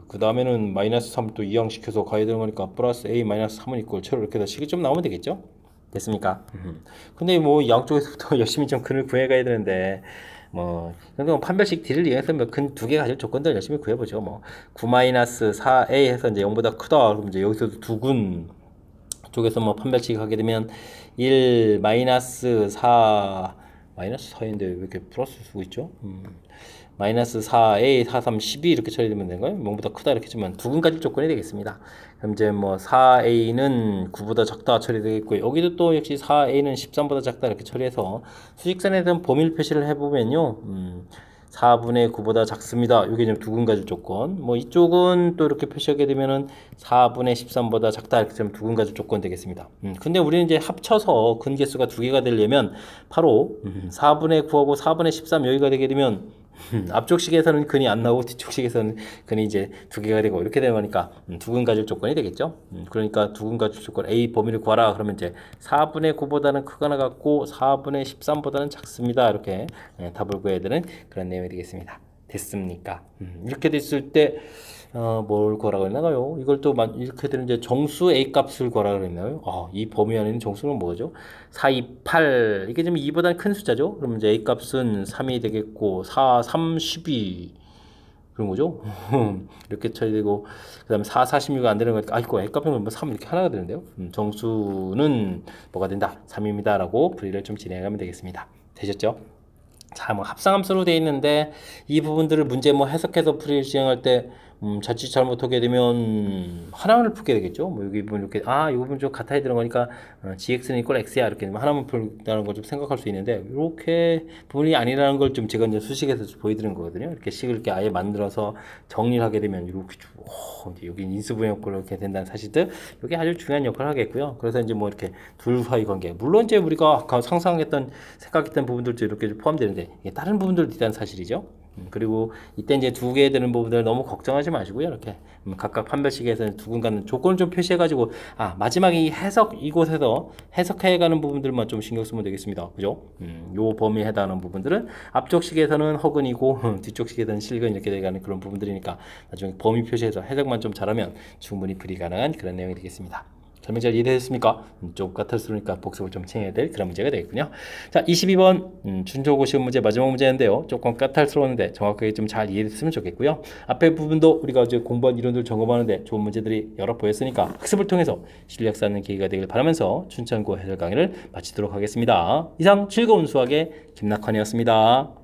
그 다음에는 마이너스 3 또 이항시켜서 가야 되는 거니까 플러스 a 마이너스 3은 이퀄 제로 이렇게 해서 식이 좀 나오면 되겠죠? 됐습니까? 근데 뭐 양쪽에서부터 열심히 좀 근을 구해 가야 되는데 뭐 판별식 D를 이용해서 뭐 근 두 개 가질 조건들 열심히 구해보죠. 뭐 9-4a 해서 이제 0보다 크다 그럼 이제 여기서도 두근 쪽에서 뭐 판별식 하게 되면 1 마이너스 4 마이너스 4인데 왜 이렇게 플러스 쓰고 있죠? 마이너스 4a 4 3 12 이렇게 처리되면 되는 거예요. 0보다 크다 이렇게 주면 두근 가질 조건이 되겠습니다. 그럼 이제 뭐 4a는 9보다 작다 처리되겠고 여기도 또 역시 4a는 13보다 작다 이렇게 처리해서 수직선에 대한 범위를 표시를 해보면요 4분의 9보다 작습니다. 이게 좀 두근 가질 조건. 뭐 이쪽은 또 이렇게 표시하게 되면은 4분의 13보다 작다 이렇게 좀 두근 가질 조건 되겠습니다. 근데 우리는 이제 합쳐서 근 개수가 두 개가 되려면 바로 4분의 9하고 4분의 13 여기가 되게 되면 앞쪽 식에서는 근이 안 나오고 뒤쪽 식에서는 근이 이제 두 개가 되고 이렇게 되는 거니까 두근 가질 조건이 되겠죠. 그러니까 두근 가질 조건 A 범위를 구하라 그러면 이제 4분의 9보다는 크거나 같고 4분의 13보다는 작습니다. 이렇게 답을 구해야 되는 그런 내용이 되겠습니다. 됐습니까? 이렇게 됐을 때 뭘 구하라고 했나요? 이걸 또 이렇게 되는 이제 정수 A 값을 구하라고 했나요? 이 범위 안에 있는 정수는 뭐죠? 4, 2, 8. 이게 좀 2보다 큰 숫자죠? 그러면 이제 A 값은 3이 되겠고, 4, 3, 12. 그런 거죠? 이렇게 쳐야 되고, 그 다음에 4, 46이 안 되는 거니까, 아이고, A 값은 뭐 3 이렇게 하나가 되는데요? 정수는 뭐가 된다? 3입니다. 라고 풀이를 좀 진행하면 되겠습니다. 되셨죠? 자, 뭐 합성함수로 되어 있는데 이 부분들을 문제 뭐 해석해서 풀이를 진행할 때 자칫 잘못하게 되면 하나를 풀게 되겠죠. 뭐 여기 부분 이렇게 이 부분 좀 같아야 되는 거니까 gx는 이꼴 x야 이렇게 되면 하나만 풀다는 걸 좀 생각할 수 있는데 이렇게 부분이 아니라는 걸 좀 제가 이제 수식에서 보여드리는 거거든요. 이렇게 식을 이렇게 아예 만들어서 정리를 하게 되면 이렇게 이제 여기 인수분해역으로 이렇게 된다는 사실들 이게 아주 중요한 역할을 하겠고요. 그래서 이제 뭐 이렇게 둘 사이 관계 물론 이제 우리가 아까 상상했던 생각했던 부분들도 이렇게 포함되는데 이게 다른 부분들도 있다는 사실이죠. 그리고 이때 이제 두 개 되는 부분들 너무 걱정하지 마시고요. 이렇게 각각 판별식에서 두 군가는 조건을 좀 표시해가지고 마지막에 이 해석 이곳에서 해석해가는 부분들만 좀 신경 쓰면 되겠습니다. 그죠? 요 범위에 해당하는 부분들은 앞쪽 식에서는 허근이고 뒤쪽 식에서는 실근 이렇게 돼가는 그런 부분들이니까 나중에 범위 표시해서 해석만 좀 잘하면 충분히 풀이 가능한 그런 내용이 되겠습니다. 설명 잘 이해되셨습니까? 좀 까탈스러우니까 복습을 좀 챙겨야 될 그런 문제가 되겠군요. 자, 22번 준조고 시험 문제 마지막 문제인데요. 조금 까탈스러웠는데 정확하게 좀 잘 이해됐으면 좋겠고요. 앞에 부분도 우리가 이제 공부한 이론들 점검하는데 좋은 문제들이 여러 보였으니까 학습을 통해서 실력 쌓는 계기가 되길 바라면서 춘천고 해설 강의를 마치도록 하겠습니다. 이상 즐거운 수학의 김낙환이었습니다.